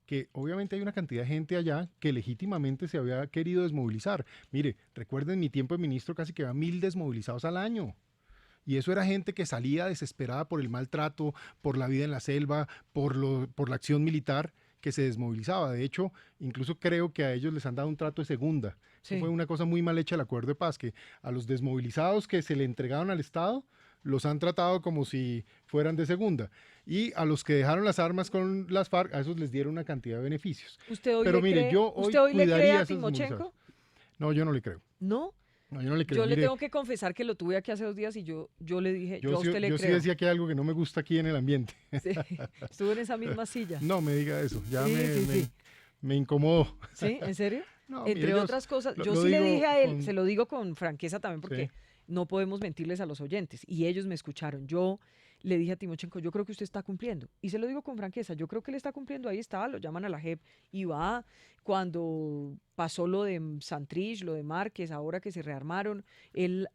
que obviamente hay una cantidad de gente allá que legítimamente se había querido desmovilizar. Mire, recuerden mi tiempo de ministro casi que había 1000 desmovilizados al año. Y eso era gente que salía desesperada por el maltrato, por la vida en la selva, por la acción militar, que se desmovilizaba. De hecho, incluso creo que a ellos les han dado un trato de segunda. Eso fue una cosa muy mal hecha el acuerdo de paz, que a los desmovilizados que se le entregaron al Estado los han tratado como si fueran de segunda. Y a los que dejaron las armas con las FARC, a esos les dieron una cantidad de beneficios. Pero mire, yo hoy le cree a Timochenko. No, yo no le creo. ¿No? No, yo no le creo. Yo le tengo que confesar que lo tuve aquí hace 2 días y yo le dije, yo a usted le creo. Yo sí decía que hay algo que no me gusta aquí en el ambiente. Sí, estuve en esa misma silla. No me diga eso, ya me incomodó. ¿Sí? ¿En serio? No, entre otras cosas, yo sí le dije a él, se lo digo con franqueza también porque no podemos mentirles a los oyentes y ellos me escucharon. Yo le dije a Timochenko, yo creo que usted está cumpliendo. Y se lo digo con franqueza, yo creo que él está cumpliendo. Ahí está, lo llaman a la JEP y va. Cuando pasó lo de Santrich, lo de Márquez, ahora que se rearmaron, él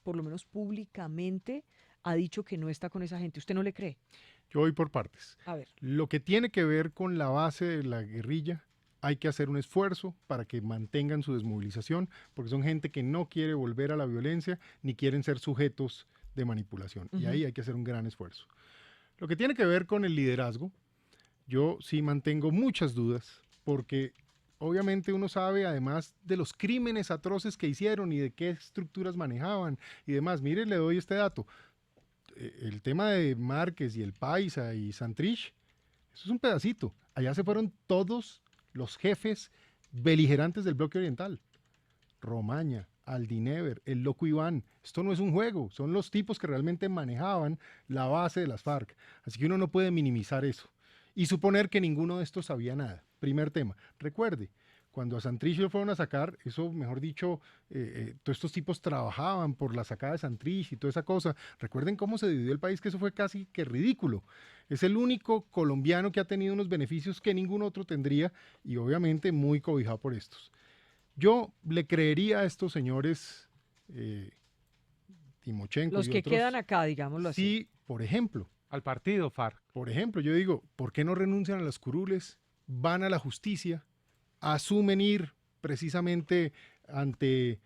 por lo menos públicamente, ha dicho que no está con esa gente. ¿Usted no le cree? Yo voy por partes. A ver. Lo que tiene que ver con la base de la guerrilla, hay que hacer un esfuerzo para que mantengan su desmovilización, porque son gente que no quiere volver a la violencia ni quieren ser sujetos de manipulación. Y ahí hay que hacer un gran esfuerzo. Lo que tiene que ver con el liderazgo, yo sí mantengo muchas dudas, porque obviamente uno sabe, además de los crímenes atroces que hicieron y de qué estructuras manejaban y demás. Mire, le doy este dato. El tema de Márquez y el Paisa y Santrich, eso es un pedacito. Allá se fueron todos los jefes beligerantes del bloque oriental. Romaña, Aldinever, el Loco Iván. Esto no es un juego, son los tipos que realmente manejaban la base de las FARC. Así que uno no puede minimizar eso y suponer que ninguno de estos sabía nada. Primer tema. Recuerde, cuando a Santrich lo fueron a sacar, eso, mejor dicho, todos estos tipos trabajaban por la sacada de Santrich y toda esa cosa. Recuerden cómo se dividió el país, que eso fue casi que ridículo. Es el único colombiano que ha tenido unos beneficios que ningún otro tendría y obviamente muy cobijado por estos. Yo le creería a estos señores Timochenko los y que otros, quedan acá, digámoslo así. Sí, por ejemplo. Al partido FARC. Por ejemplo, yo digo, ¿por qué no renuncian a las curules? Van a la justicia, asumen ir precisamente ante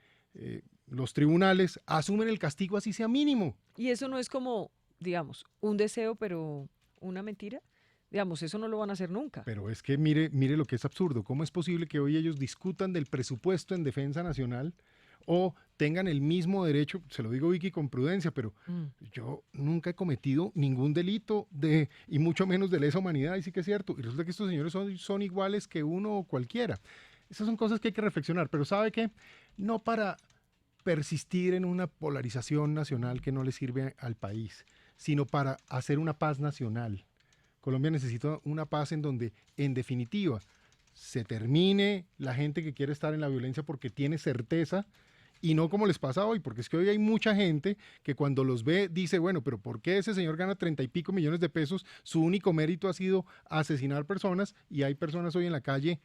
los tribunales, asumen el castigo así sea mínimo. Y eso no es como, digamos, un deseo, pero una mentira. Digamos, eso no lo van a hacer nunca. Pero es que mire lo que es absurdo. ¿Cómo es posible que hoy ellos discutan del presupuesto en defensa nacional o tengan el mismo derecho? Se lo digo, Vicky, con prudencia, pero yo nunca he cometido ningún delito y mucho menos de lesa humanidad, y sí que es cierto. Y resulta que estos señores son iguales que uno o cualquiera. Esas son cosas que hay que reflexionar, pero ¿sabe qué? No para persistir en una polarización nacional que no le sirve al país, sino para hacer una paz nacional. Colombia necesita una paz en donde, en definitiva, se termine la gente que quiere estar en la violencia porque tiene certeza y no como les pasa hoy, porque es que hoy hay mucha gente que cuando los ve dice, bueno, pero ¿por qué ese señor gana 30 y pico millones de pesos? Su único mérito ha sido asesinar personas y hay personas hoy en la calle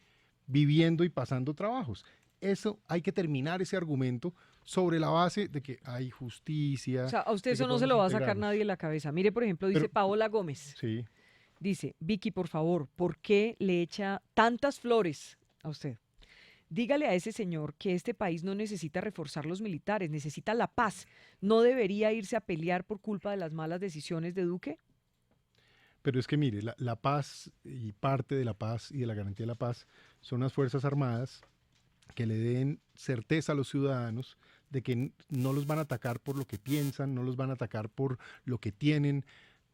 viviendo y pasando trabajos. Eso hay que terminar ese argumento sobre la base de que hay justicia. O sea, a usted eso no se lo va a sacar nadie de la cabeza. Mire, por ejemplo, dice Paola Gómez. Sí. Dice, Vicky, por favor, ¿por qué le echa tantas flores a usted? Dígale a ese señor que este país no necesita reforzar los militares, necesita la paz. ¿No debería irse a pelear por culpa de las malas decisiones de Duque? Pero es que mire, la paz y parte de la paz y de la garantía de la paz son las Fuerzas Armadas que le den certeza a los ciudadanos de que no los van a atacar por lo que piensan, no los van a atacar por lo que tienen,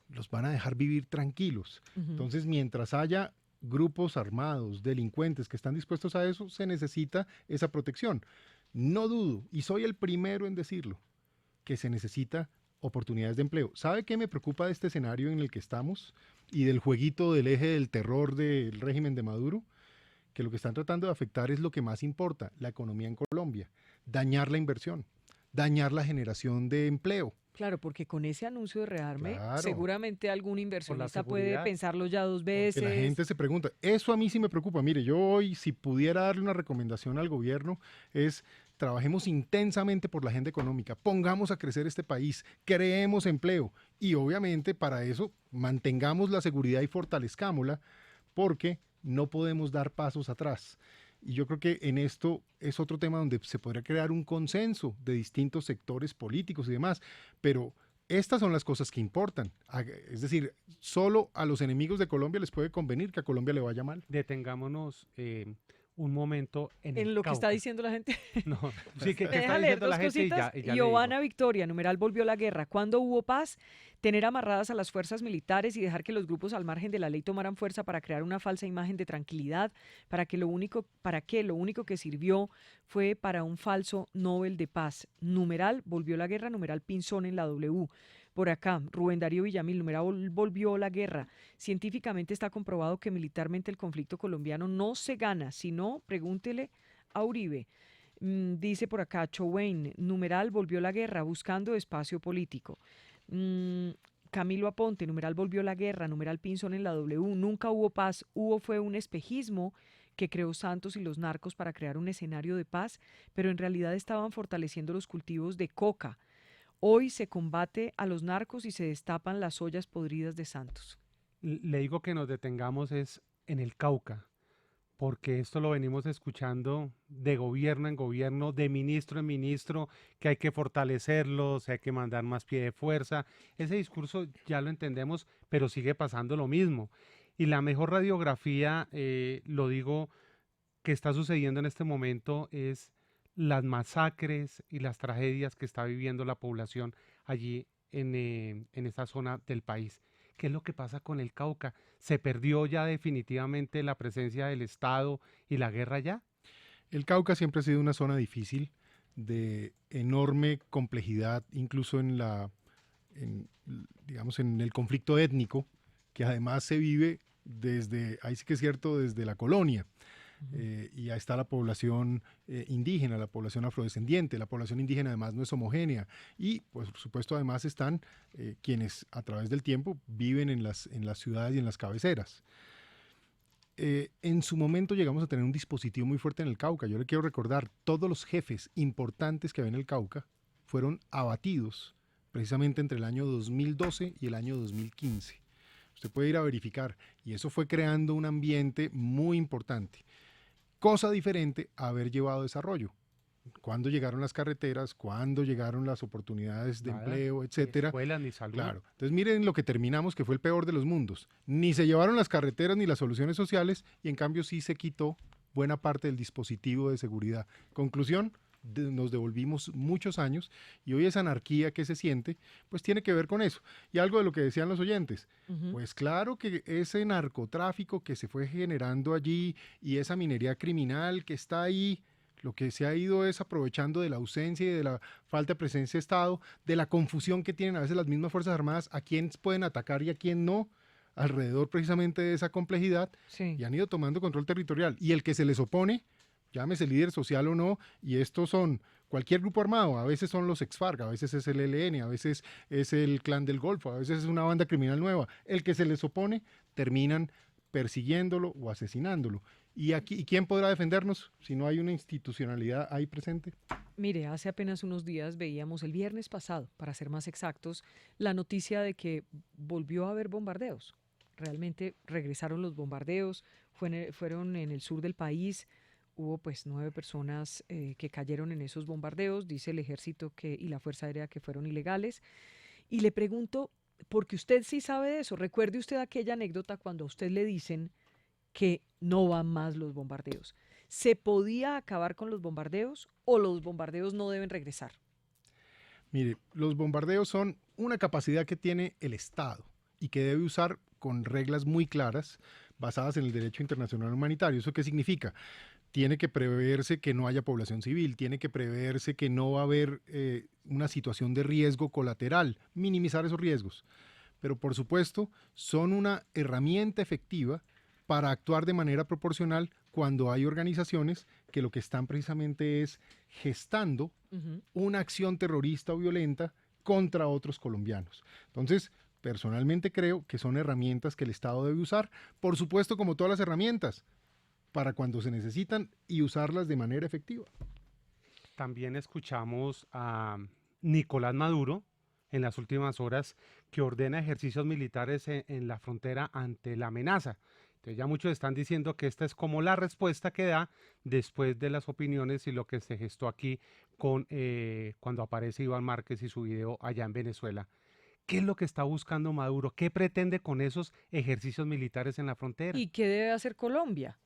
los van a dejar vivir tranquilos. Entonces, mientras haya grupos armados, delincuentes que están dispuestos a eso, se necesita esa protección. No dudo, y soy el primero en decirlo, que se necesita oportunidades de empleo. ¿Sabe qué me preocupa de este escenario en el que estamos y del jueguito del eje del terror del régimen de Maduro? Que lo que están tratando de afectar es lo que más importa, la economía en Colombia, dañar la inversión, dañar la generación de empleo. Claro, porque con ese anuncio de rearme, Claro. seguramente algún inversionista puede pensarlo ya dos veces. Porque la gente se pregunta, eso a mí sí me preocupa. Mire, yo hoy, si pudiera darle una recomendación al gobierno, es trabajemos intensamente por la agenda económica, pongamos a crecer este país, creemos empleo y obviamente para eso mantengamos la seguridad y fortalezcámosla, porque no podemos dar pasos atrás. Y yo creo que en esto es otro tema donde se podría crear un consenso de distintos sectores políticos y demás, pero estas son las cosas que importan. Es decir, solo a los enemigos de Colombia les puede convenir que a Colombia le vaya mal. Detengámonos un momento en lo que está diciendo la gente. No, sí, que Deja está leer diciendo dos la gente cositas. y ya Giovanna Victoria, numeral volvió la guerra. ¿Cuándo hubo paz? Tener amarradas a las fuerzas militares y dejar que los grupos al margen de la ley tomaran fuerza para crear una falsa imagen de tranquilidad, para que lo único que sirvió fue para un falso Nobel de Paz. Numeral volvió la guerra, numeral Pinzón en la W. Por acá, Rubén Darío Villamil, numeral volvió la guerra. Científicamente está comprobado que militarmente el conflicto colombiano no se gana, sino, pregúntele a Uribe. Dice por acá, Chowain, numeral volvió la guerra, buscando espacio político. Camilo Aponte, numeral volvió la guerra, numeral Pinzón en la W. Nunca hubo paz, fue un espejismo que creó Santos y los narcos para crear un escenario de paz, pero en realidad estaban fortaleciendo los cultivos de coca. Hoy se combate a los narcos y se destapan las ollas podridas de Santos. Le digo que nos detengamos es en el Cauca, porque esto lo venimos escuchando de gobierno en gobierno, de ministro en ministro, que hay que fortalecerlos, hay que mandar más pie de fuerza. Ese discurso ya lo entendemos, pero sigue pasando lo mismo. Y la mejor radiografía, lo digo que está sucediendo en este momento es las masacres y las tragedias que está viviendo la población allí en esa zona del país. ¿Qué es lo que pasa con el Cauca? ¿Se perdió ya definitivamente la presencia del Estado y la guerra ya? El Cauca siempre ha sido una zona difícil, de enorme complejidad, incluso digamos, en el conflicto étnico, que además se vive desde, ahí sí que es cierto, desde la colonia. Y ahí está la población indígena, la población afrodescendiente. La población indígena además no es homogénea y pues, por supuesto además están quienes a través del tiempo viven en las ciudades y en las cabeceras. En su momento llegamos a tener un dispositivo muy fuerte en el Cauca. Yo le quiero recordar, todos los jefes importantes que había en el Cauca fueron abatidos precisamente entre el año 2012 y el año 2015. Usted puede ir a verificar y eso fue creando un ambiente muy importante. Cosa diferente a haber llevado desarrollo. Cuando llegaron las carreteras, cuando llegaron las oportunidades de empleo, etcétera. Ni escuelas, ni salud. Claro. Entonces miren lo que terminamos, que fue el peor de los mundos. Ni se llevaron las carreteras ni las soluciones sociales y en cambio sí se quitó buena parte del dispositivo de seguridad. Conclusión, nos devolvimos muchos años y hoy esa anarquía que se siente, pues tiene que ver con eso. Y algo de lo que decían los oyentes, pues claro que ese narcotráfico que se fue generando allí y esa minería criminal que está ahí, lo que se ha ido es aprovechando de la ausencia y de la falta de presencia de Estado, de la confusión que tienen a veces las mismas Fuerzas Armadas, a quién pueden atacar y a quién no, alrededor precisamente de esa complejidad, y han ido tomando control territorial. Y el que se les opone, llámese líder social o no, y estos son cualquier grupo armado, a veces son los ex-FARC, a veces es el ELN, a veces es el Clan del Golfo, a veces es una banda criminal nueva. El que se les opone, terminan persiguiéndolo o asesinándolo. ¿Y quién podrá defendernos si no hay una institucionalidad ahí presente? Mire, hace apenas unos días veíamos el viernes pasado, para ser más exactos, la noticia de que volvió a haber bombardeos. Realmente regresaron los bombardeos, fueron en el sur del país. Hubo pues 9 personas que cayeron en esos bombardeos, dice el ejército y la Fuerza Aérea que fueron ilegales. Y le pregunto, porque usted sí sabe de eso, recuerde usted aquella anécdota cuando a usted le dicen que no van más los bombardeos. ¿Se podía acabar con los bombardeos o los bombardeos no deben regresar? Mire, los bombardeos son una capacidad que tiene el Estado y que debe usar con reglas muy claras basadas en el derecho internacional humanitario. ¿Eso qué significa? Tiene que preverse que no haya población civil, tiene que preverse que no va a haber una situación de riesgo colateral, minimizar esos riesgos. Pero por supuesto son una herramienta efectiva para actuar de manera proporcional cuando hay organizaciones que lo que están precisamente es gestando una acción terrorista o violenta contra otros colombianos. Entonces, personalmente creo que son herramientas que el Estado debe usar, por supuesto como todas las herramientas, para cuando se necesitan y usarlas de manera efectiva. También escuchamos a Nicolás Maduro en las últimas horas que ordena ejercicios militares en la frontera ante la amenaza. Entonces ya muchos están diciendo que esta es como la respuesta que da después de las opiniones y lo que se gestó aquí con cuando aparece Iván Márquez y su video allá en Venezuela. ¿Qué es lo que está buscando Maduro? ¿Qué pretende con esos ejercicios militares en la frontera? ¿Y qué debe hacer Colombia?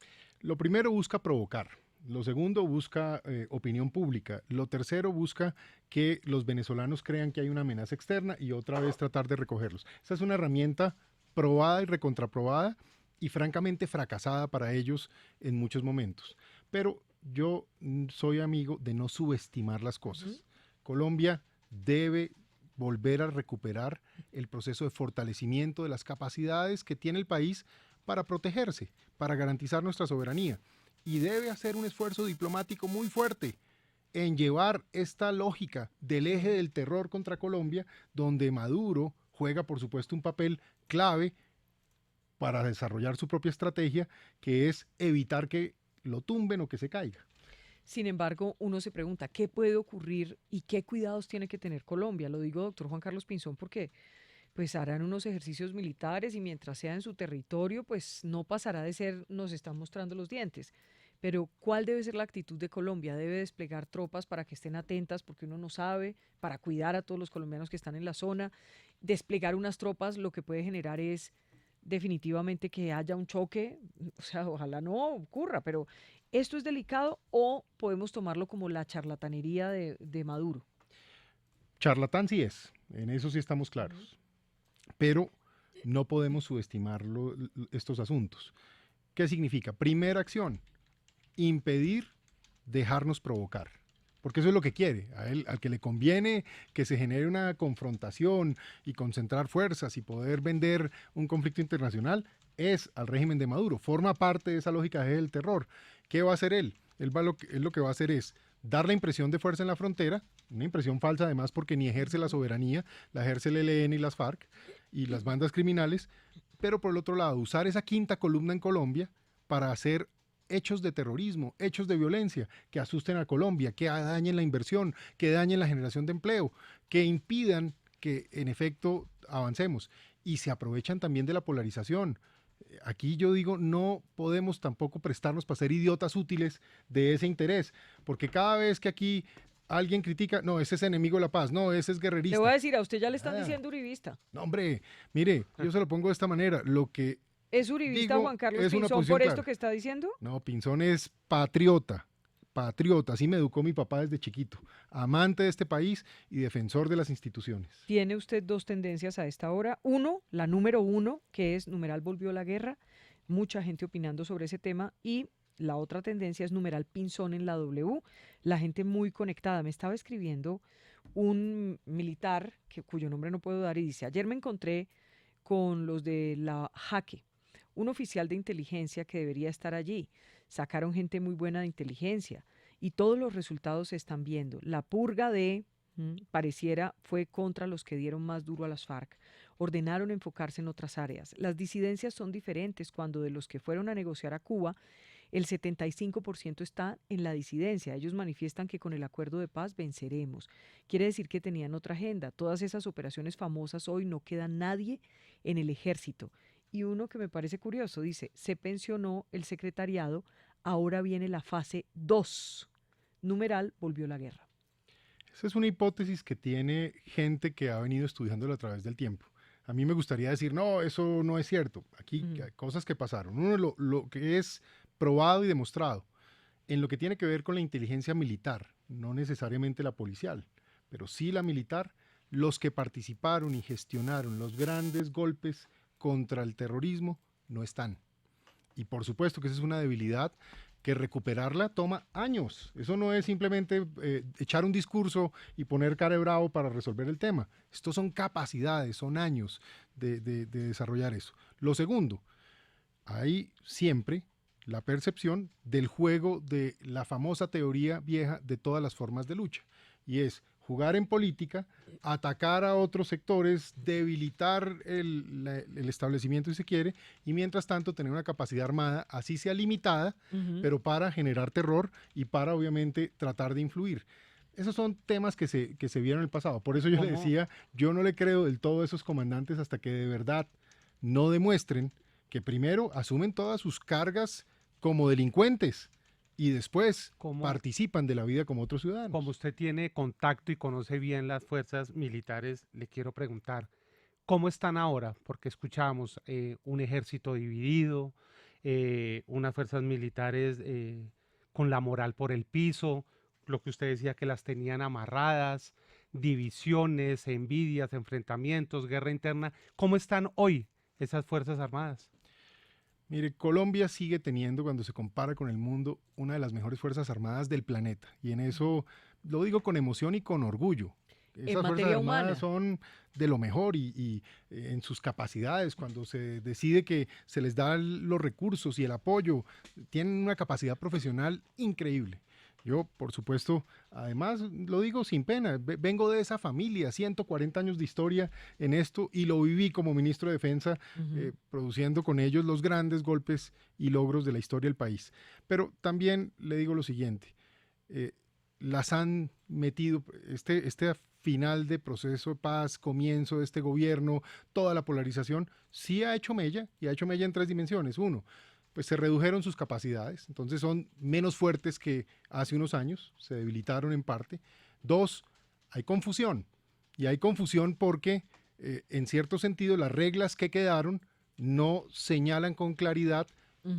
Lo primero busca provocar. Lo segundo busca opinión pública. Lo tercero busca que los venezolanos crean que hay una amenaza externa y otra vez tratar de recogerlos. Esa es una herramienta probada y recontraprobada y francamente fracasada para ellos en muchos momentos. Pero yo soy amigo de no subestimar las cosas. Colombia debe volver a recuperar el proceso de fortalecimiento de las capacidades que tiene el país para protegerse, para garantizar nuestra soberanía. Y debe hacer un esfuerzo diplomático muy fuerte en llevar esta lógica del eje del terror contra Colombia, donde Maduro juega, por supuesto, un papel clave para desarrollar su propia estrategia, que es evitar que lo tumben o que se caiga. Sin embargo, uno se pregunta, ¿qué puede ocurrir y qué cuidados tiene que tener Colombia? Lo digo, doctor Juan Carlos Pinzón, porque pues harán unos ejercicios militares y mientras sea en su territorio, pues no pasará de ser, nos están mostrando los dientes. Pero ¿cuál debe ser la actitud de Colombia? ¿Debe desplegar tropas para que estén atentas porque uno no sabe, para cuidar a todos los colombianos que están en la zona? Desplegar unas tropas lo que puede generar es definitivamente que haya un choque, o sea, ojalá no ocurra, pero ¿esto es delicado o podemos tomarlo como la charlatanería de Maduro? Charlatán sí es, en eso sí estamos claros, pero no podemos subestimar estos asuntos. ¿Qué significa? Primera acción, impedir dejarnos provocar, porque eso es lo que quiere. A él, al que le conviene que se genere una confrontación y concentrar fuerzas y poder vender un conflicto internacional, es al régimen de Maduro. Forma parte de esa lógica del terror. ¿Qué va a hacer él? Él lo que va a hacer es dar la impresión de fuerza en la frontera, una impresión falsa además porque ni ejerce la soberanía, la ejerce el ELN y las FARC y las bandas criminales, pero por el otro lado, usar esa quinta columna en Colombia para hacer hechos de terrorismo, hechos de violencia que asusten a Colombia, que dañen la inversión, que dañen la generación de empleo, que impidan que en efecto avancemos y se aprovechan también de la polarización. Aquí yo digo, no podemos tampoco prestarnos para ser idiotas útiles de ese interés, porque cada vez que aquí alguien critica, no, ese es enemigo de la paz, no, ese es guerrerista. Le voy a decir, a usted ya le están diciendo uribista. No, hombre, mire, yo se lo pongo de esta manera, lo que ¿es uribista digo, Juan Carlos es una Pinzón posición por esto clara. que está diciendo? No, Pinzón es patriota, así me educó mi papá desde chiquito, amante de este país y defensor de las instituciones. Tiene usted dos tendencias a esta hora. Uno, la número uno, que es numeral volvió la guerra, mucha gente opinando sobre ese tema, y la otra tendencia es numeral Pinzón en la W, la gente muy conectada. Me estaba escribiendo un militar cuyo nombre no puedo dar y dice, ayer me encontré con los de la Jaque, un oficial de inteligencia que debería estar allí. Sacaron gente muy buena de inteligencia y todos los resultados se están viendo. La purga pareciera fue contra los que dieron más duro a las FARC. Ordenaron enfocarse en otras áreas. Las disidencias son diferentes cuando de los que fueron a negociar a Cuba, el 75% está en la disidencia. Ellos manifiestan que con el acuerdo de paz venceremos. Quiere decir que tenían otra agenda. Todas esas operaciones famosas hoy no queda nadie en el ejército. Y uno que me parece curioso, dice, se pensionó el secretariado, ahora viene la fase 2. Numeral, volvió la guerra. Esa es una hipótesis que tiene gente que ha venido estudiándolo a través del tiempo. A mí me gustaría decir, no, eso no es cierto. Aquí hay cosas que pasaron. Uno, lo que es probado y demostrado en lo que tiene que ver con la inteligencia militar, no necesariamente la policial, pero sí la militar, los que participaron y gestionaron los grandes golpes contra el terrorismo no están. Y por supuesto que esa es una debilidad que recuperarla toma años. Eso no es simplemente echar un discurso y poner cara de bravo para resolver el tema. Estos son capacidades, son años de desarrollar eso. Lo segundo, hay siempre la percepción del juego de la famosa teoría vieja de todas las formas de lucha. Y es jugar en política, atacar a otros sectores, debilitar el establecimiento si se quiere, y mientras tanto tener una capacidad armada, así sea limitada, pero para generar terror y para obviamente tratar de influir. Esos son temas que se vieron en el pasado. Por eso yo le decía, yo no le creo del todo a esos comandantes hasta que de verdad no demuestren que primero asumen todas sus cargas como delincuentes y después participan de la vida como otros ciudadanos. Como usted tiene contacto y conoce bien las fuerzas militares, le quiero preguntar, ¿cómo están ahora? Porque escuchamos un ejército dividido, unas fuerzas militares con la moral por el piso, lo que usted decía que las tenían amarradas, divisiones, envidias, enfrentamientos, guerra interna. ¿Cómo están hoy esas fuerzas armadas? Mire, Colombia sigue teniendo, cuando se compara con el mundo, una de las mejores fuerzas armadas del planeta. Y en eso lo digo con emoción y con orgullo. Esas fuerzas armadas son de lo mejor y en sus capacidades, cuando se decide que se les da los recursos y el apoyo, tienen una capacidad profesional increíble. Yo, por supuesto, además lo digo sin pena, vengo de esa familia, 140 años de historia en esto y lo viví como ministro de Defensa, produciendo con ellos los grandes golpes y logros de la historia del país. Pero también le digo lo siguiente, las han metido, este final de proceso de paz, comienzo de este gobierno, toda la polarización, sí ha hecho mella, y ha hecho mella en 3 dimensiones. Uno, pues se redujeron sus capacidades, entonces son menos fuertes que hace unos años, se debilitaron en parte. 2, hay confusión, y hay confusión porque en cierto sentido las reglas que quedaron no señalan con claridad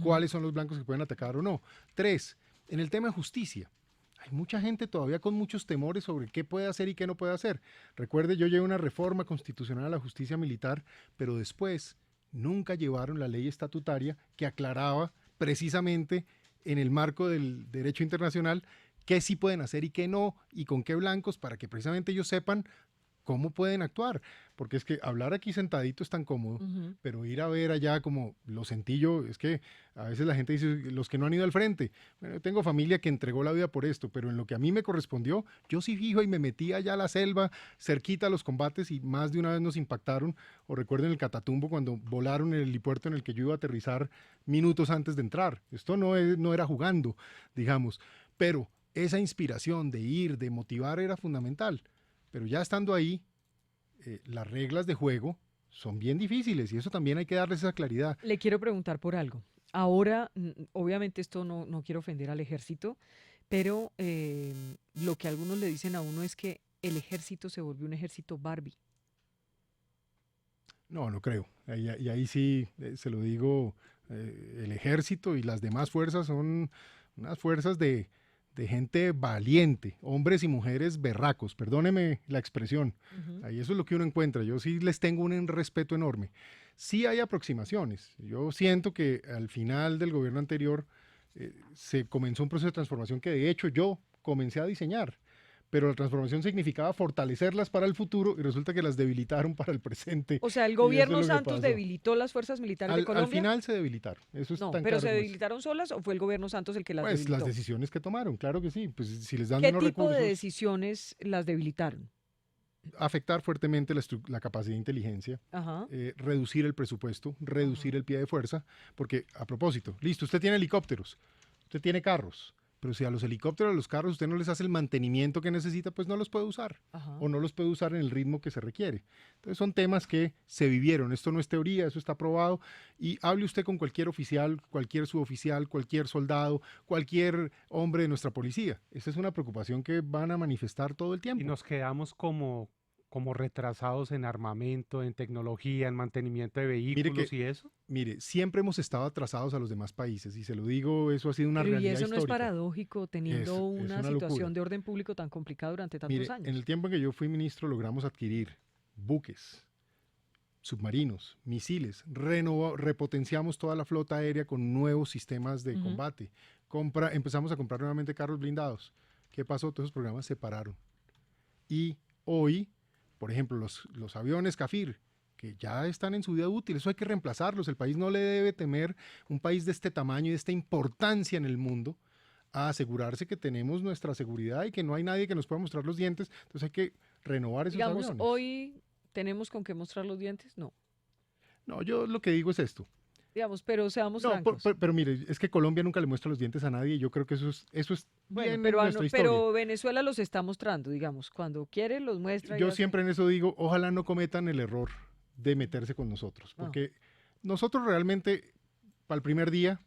cuáles son los blancos que pueden atacar o no. 3, en el tema de justicia. Hay mucha gente todavía con muchos temores sobre qué puede hacer y qué no puede hacer. Recuerde, yo llevé una reforma constitucional a la justicia militar, pero después nunca llevaron la ley estatutaria que aclaraba precisamente en el marco del derecho internacional qué sí pueden hacer y qué no, y con qué blancos, para que precisamente ellos sepan cómo pueden actuar, porque es que hablar aquí sentadito es tan cómodo, pero ir a ver allá como lo sentí yo, es que a veces la gente dice, los que no han ido al frente, bueno, yo tengo familia que entregó la vida por esto, pero en lo que a mí me correspondió, yo sí fijo y me metí allá a la selva, cerquita a los combates, y más de una vez nos impactaron, o recuerden el Catatumbo cuando volaron en el helipuerto en el que yo iba a aterrizar minutos antes de entrar, esto no era jugando, digamos, pero esa inspiración de ir, de motivar era fundamental. Pero ya estando ahí, las reglas de juego son bien difíciles y eso también hay que darles esa claridad. Le quiero preguntar por algo. Ahora, obviamente esto no quiero ofender al ejército, pero lo que algunos le dicen a uno es que el ejército se volvió un ejército Barbie. No creo. Y ahí sí, se lo digo, el ejército y las demás fuerzas son unas fuerzas de gente valiente, hombres y mujeres berracos, perdóneme la expresión, ahí eso es lo que uno encuentra, yo sí les tengo un respeto enorme. Sí hay aproximaciones, yo siento que al final del gobierno anterior se comenzó un proceso de transformación que de hecho yo comencé a diseñar, pero la transformación significaba fortalecerlas para el futuro y resulta que las debilitaron para el presente. O sea, el gobierno Santos debilitó las fuerzas militares de Colombia. Al final se debilitaron. Eso es no, tan pero claro. ¿se debilitaron solas o fue el gobierno Santos el que las debilitó? Las decisiones que tomaron, claro que sí. Pues si les dan ¿Qué unos tipo recursos, de decisiones las debilitaron? Afectar fuertemente la capacidad de inteligencia, reducir el presupuesto, reducir el pie de fuerza, porque a propósito, listo, usted tiene helicópteros, usted tiene carros, pero si a los helicópteros, a los carros, usted no les hace el mantenimiento que necesita, pues no los puede usar, o no los puede usar en el ritmo que se requiere. Entonces son temas que se vivieron, esto no es teoría, eso está probado, y hable usted con cualquier oficial, cualquier suboficial, cualquier soldado, cualquier hombre de nuestra policía. Esa es una preocupación que van a manifestar todo el tiempo. Y nos quedamos como retrasados en armamento, en tecnología, en mantenimiento de vehículos y eso. Mire, siempre hemos estado atrasados a los demás países y se lo digo, eso ha sido una realidad histórica. Y eso no es paradójico teniendo una situación locura de orden público tan complicada durante tantos años. En el tiempo en que yo fui ministro logramos adquirir buques, submarinos, misiles, repotenciamos toda la flota aérea con nuevos sistemas de combate, empezamos a comprar nuevamente carros blindados. ¿Qué pasó? Todos esos programas se pararon. Y hoy, por ejemplo, los aviones Cafir, que ya están en su vida útil, eso hay que reemplazarlos. El país no le debe temer, un país de este tamaño y de esta importancia en el mundo, a asegurarse que tenemos nuestra seguridad y que no hay nadie que nos pueda mostrar los dientes. Entonces hay que renovar esos aviones. ¿Hoy tenemos con qué mostrar los dientes? No. No, yo lo que digo es esto. Digamos, pero seamos francos. Pero mire, es que Colombia nunca le muestra los dientes a nadie y yo creo que eso es bueno, bien nuestra historia. Pero Venezuela los está mostrando, digamos, cuando quiere los muestra. Yo siempre en eso digo, ojalá no cometan el error de meterse con nosotros, porque nosotros realmente, para el primer día,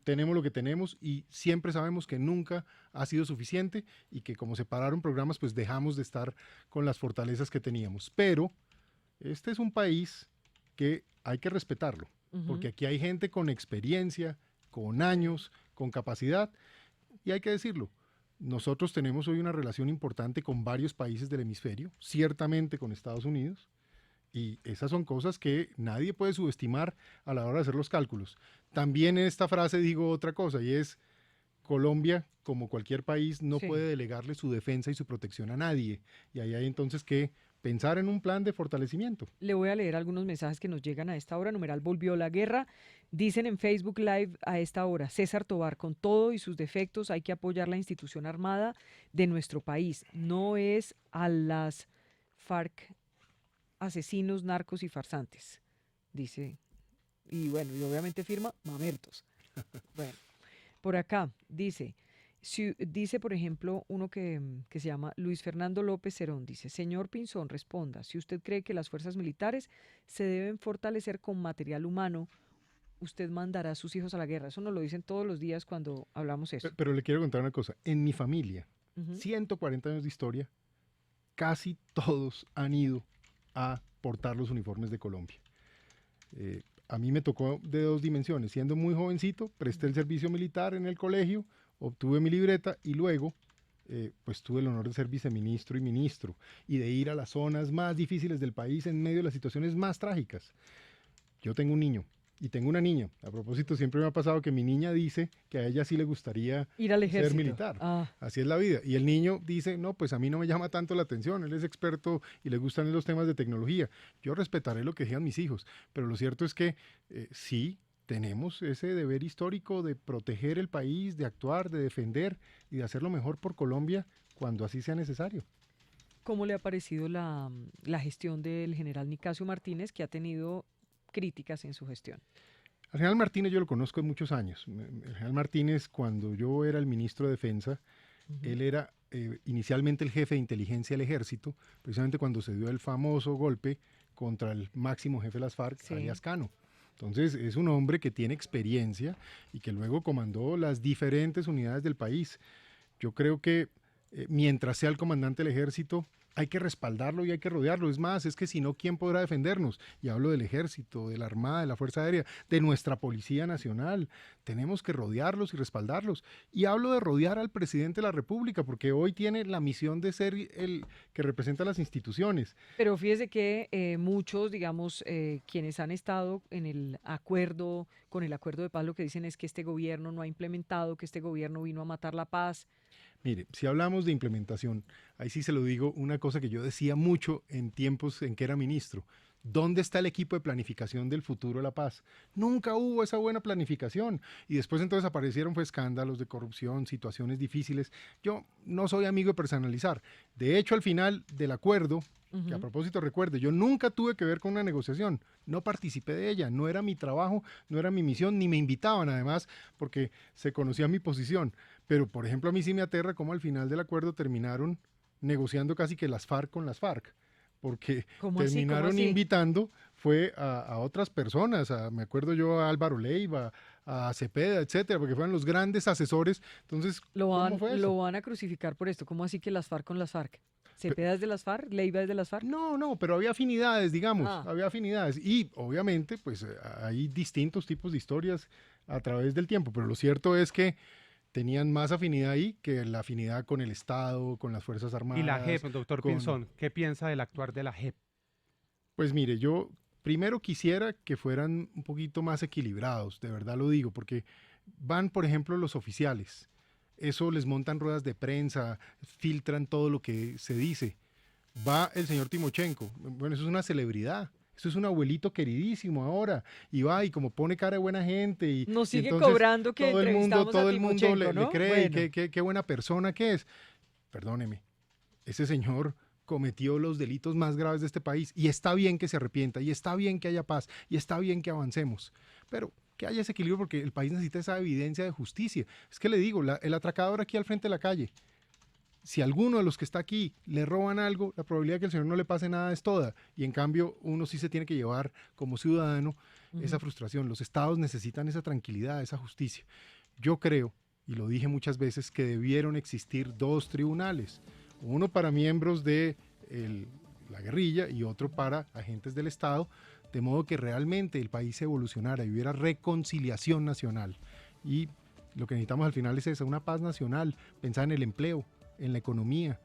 tenemos lo que tenemos y siempre sabemos que nunca ha sido suficiente y que como se pararon programas, pues dejamos de estar con las fortalezas que teníamos. Pero este es un país que hay que respetarlo. Porque aquí hay gente con experiencia, con años, con capacidad, y hay que decirlo, nosotros tenemos hoy una relación importante con varios países del hemisferio, ciertamente con Estados Unidos, y esas son cosas que nadie puede subestimar a la hora de hacer los cálculos. También en esta frase digo otra cosa, y es, Colombia, como cualquier país, no puede delegarle su defensa y su protección a nadie, y ahí hay entonces que pensar en un plan de fortalecimiento. Le voy a leer algunos mensajes que nos llegan a esta hora. Numeral volvió la guerra. Dicen en Facebook Live a esta hora, César Tobar, con todo y sus defectos hay que apoyar la institución armada de nuestro país. No es a las FARC asesinos, narcos y farsantes. Dice, y bueno, y obviamente firma Mamertos. Bueno, por acá dice... Dice, por ejemplo, uno que se llama Luis Fernando López Cerón, dice, señor Pinzón, responda, si usted cree que las fuerzas militares se deben fortalecer con material humano, usted mandará a sus hijos a la guerra. Eso nos lo dicen todos los días cuando hablamos eso. Pero le quiero contar una cosa, en mi familia, 140 años de historia, casi todos han ido a portar los uniformes de Colombia. A mí me tocó de dos dimensiones. Siendo muy jovencito, presté el servicio militar en el colegio, obtuve mi libreta y luego pues tuve el honor de ser viceministro y ministro y de ir a las zonas más difíciles del país en medio de las situaciones más trágicas. Yo tengo un niño y tengo una niña. A propósito, siempre me ha pasado que mi niña dice que a ella sí le gustaría ir al ejército, ser militar. Así es la vida. Y el niño dice, no, pues a mí no me llama tanto la atención, él es experto y le gustan los temas de tecnología. Yo respetaré lo que digan mis hijos, pero lo cierto es que sí, tenemos ese deber histórico de proteger el país, de actuar, de defender y de hacer lo mejor por Colombia cuando así sea necesario. ¿Cómo le ha parecido la gestión del general Nicasio Martínez, que ha tenido críticas en su gestión? Al general Martínez yo lo conozco de muchos años. El general Martínez, cuando yo era el ministro de Defensa, él era inicialmente el jefe de inteligencia del ejército, precisamente cuando se dio el famoso golpe contra el máximo jefe de las FARC, alias Cano. Entonces es un hombre que tiene experiencia y que luego comandó las diferentes unidades del país. Yo creo que mientras sea el comandante del ejército, hay que respaldarlo y hay que rodearlo. Es más, es que si no, ¿quién podrá defendernos? Y hablo del ejército, de la Armada, de la Fuerza Aérea, de nuestra Policía Nacional. Tenemos que rodearlos y respaldarlos. Y hablo de rodear al presidente de la República, porque hoy tiene la misión de ser el que representa a las instituciones. Pero fíjese que muchos, digamos, quienes han estado en el acuerdo, con el acuerdo de paz, lo que dicen es que este gobierno no ha implementado, que este gobierno vino a matar la paz. Mire, si hablamos de implementación, ahí sí se lo digo, una cosa que yo decía mucho en tiempos en que era ministro. ¿Dónde está el equipo de planificación del futuro de la paz? Nunca hubo esa buena planificación. Y después entonces aparecieron escándalos de corrupción, situaciones difíciles. Yo no soy amigo de personalizar. De hecho, al final del acuerdo, que a propósito recuerde, yo nunca tuve que ver con una negociación. No participé de ella, no era mi trabajo, no era mi misión, ni me invitaban además, porque se conocía mi posición. Pero, por ejemplo, a mí sí me aterra cómo al final del acuerdo terminaron negociando casi que las FARC con las FARC. Porque terminaron invitando fue a otras personas, me acuerdo yo a Álvaro Leiva, a Cepeda, etcétera, porque fueron los grandes asesores. Entonces, ¿cómo fue eso? Lo van a crucificar por esto. ¿Cómo así que las FARC con las FARC? ¿Cepeda es de las FARC? ¿Leiva es de las FARC? No, pero había afinidades, digamos, había afinidades. Y obviamente, pues hay distintos tipos de historias a través del tiempo, pero lo cierto es que tenían más afinidad ahí que la afinidad con el Estado, con las Fuerzas Armadas. Y la JEP, doctor Pinzón, ¿qué piensa del actuar de la JEP? Pues mire, yo primero quisiera que fueran un poquito más equilibrados, de verdad lo digo, porque van, por ejemplo, los oficiales. Eso les montan ruedas de prensa, filtran todo lo que se dice. Va el señor Timochenko, bueno, eso es una celebridad. Eso es un abuelito queridísimo ahora, y va y como pone cara de buena gente y nos sigue y cobrando que todo el mundo le ¿no? cree bueno. qué buena persona que es. Perdóneme, ese señor cometió los delitos más graves de este país y está bien que se arrepienta y está bien que haya paz y está bien que avancemos, pero que haya ese equilibrio porque el país necesita esa evidencia de justicia. Es que le digo, el atracador aquí al frente de la calle, si a alguno de los que está aquí le roban algo, la probabilidad de que el señor no le pase nada es toda. Y en cambio, uno sí se tiene que llevar como ciudadano esa frustración. Los estados necesitan esa tranquilidad, esa justicia. Yo creo, y lo dije muchas veces, que debieron existir dos tribunales. Uno para miembros de la guerrilla y otro para agentes del Estado, de modo que realmente el país evolucionara y hubiera reconciliación nacional. Y lo que necesitamos al final es esa, una paz nacional, pensar en el empleo, en la economía,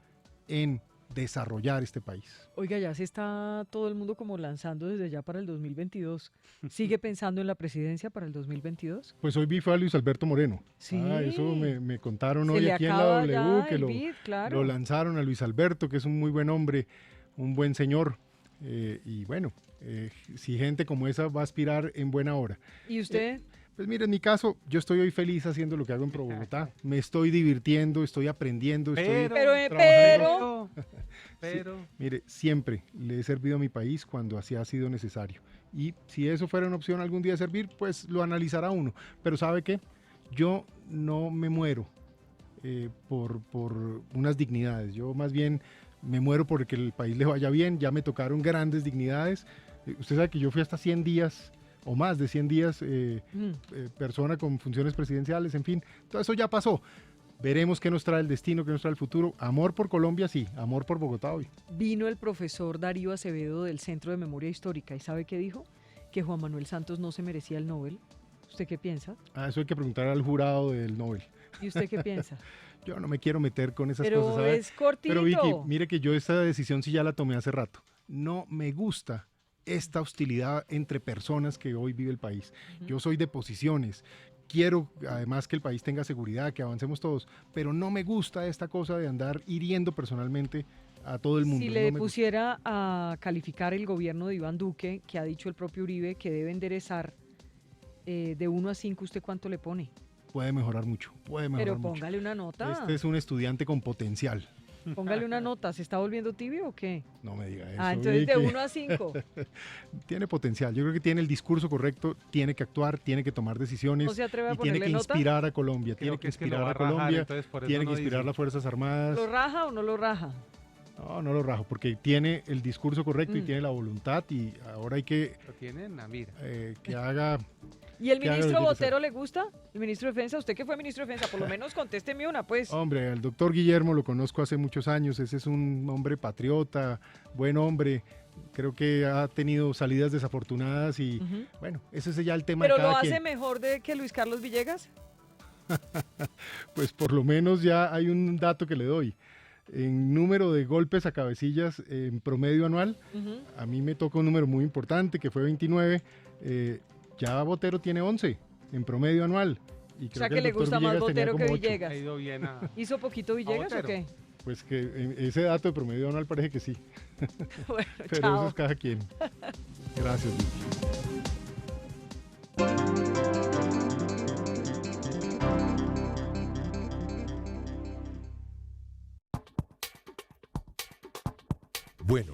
en desarrollar este país. Oiga, ya se está todo el mundo como lanzando desde ya para el 2022. ¿Sigue pensando en la presidencia para el 2022? Pues hoy vi fue a Luis Alberto Moreno. Sí. Eso me contaron hoy aquí en la W, que lo lanzaron a Luis Alberto, que es un muy buen hombre, un buen señor. Y bueno, si gente como esa va a aspirar en buena hora. ¿Y usted? Pues mire, en mi caso, yo estoy hoy feliz haciendo lo que hago en Pro Bogotá. Me estoy divirtiendo, estoy aprendiendo, estoy trabajando. Pero. Sí, mire, siempre le he servido a mi país cuando así ha sido necesario. Y si eso fuera una opción algún día de servir, pues lo analizará uno. Pero ¿sabe qué? Yo no me muero por unas dignidades. Yo más bien me muero porque el país le vaya bien. Ya me tocaron grandes dignidades. Usted sabe que yo fui hasta 100 días o más de 100 días persona con funciones presidenciales, en fin, todo eso ya pasó. Veremos qué nos trae el destino, qué nos trae el futuro. Amor por Colombia, sí, amor por Bogotá hoy. Vino el profesor Darío Acevedo del Centro de Memoria Histórica y ¿sabe qué dijo? que Juan Manuel Santos no se merecía el Nobel. ¿Usted qué piensa? Eso hay que preguntar al jurado del Nobel. ¿Y usted qué piensa? Yo no me quiero meter con esas Pero cosas, ¿sabe? es cortito. Pero Vicky, mire que yo esta decisión sí ya la tomé hace rato. No me gusta esta hostilidad entre personas que hoy vive el país. Yo soy de posiciones. Quiero además que el país tenga seguridad, que avancemos todos, pero no me gusta esta cosa de andar hiriendo personalmente a todo el mundo. Si le pusiera a calificar el gobierno de Iván Duque, que ha dicho el propio Uribe que debe enderezar, de 1 a 5, ¿usted cuánto le pone? Puede mejorar mucho, Pero póngale una nota. Este es un estudiante con potencial. Póngale una nota. ¿Se está volviendo tibio o qué? No me diga eso. Entonces de 1 a 5. Tiene potencial. Yo creo que tiene el discurso correcto, tiene que actuar, tiene que tomar decisiones. ¿No se atreve a y tiene que nota? Inspirar a Colombia. Tiene que inspirar a Colombia. Tiene que inspirar a las Fuerzas Armadas. ¿Lo raja o no lo raja? No lo rajo, porque tiene el discurso correcto y tiene la voluntad y ahora hay que... Lo tiene en la mira. Que haga... ¿Y el ministro Botero le gusta? ¿El ministro de Defensa? ¿Usted que fue ministro de Defensa? Por lo menos contésteme una, pues. Hombre, el doctor Guillermo lo conozco hace muchos años. Ese es un hombre patriota, buen hombre. Creo que ha tenido salidas desafortunadas y, bueno, ese es ya el tema de cada quien. ¿Pero lo hace mejor que Luis Carlos Villegas? Pues por lo menos ya hay un dato que le doy. En número de golpes a cabecillas en promedio anual, a mí me toca un número muy importante que fue 29. Ya Botero tiene 11 en promedio anual. Y creo o sea que le gusta más Botero que Villegas. Ha ido bien ¿Hizo poquito Villegas o qué? Pues que ese dato de promedio anual parece que sí. Bueno, pero chao. eso es cada quien. Gracias, Vicky. Bueno,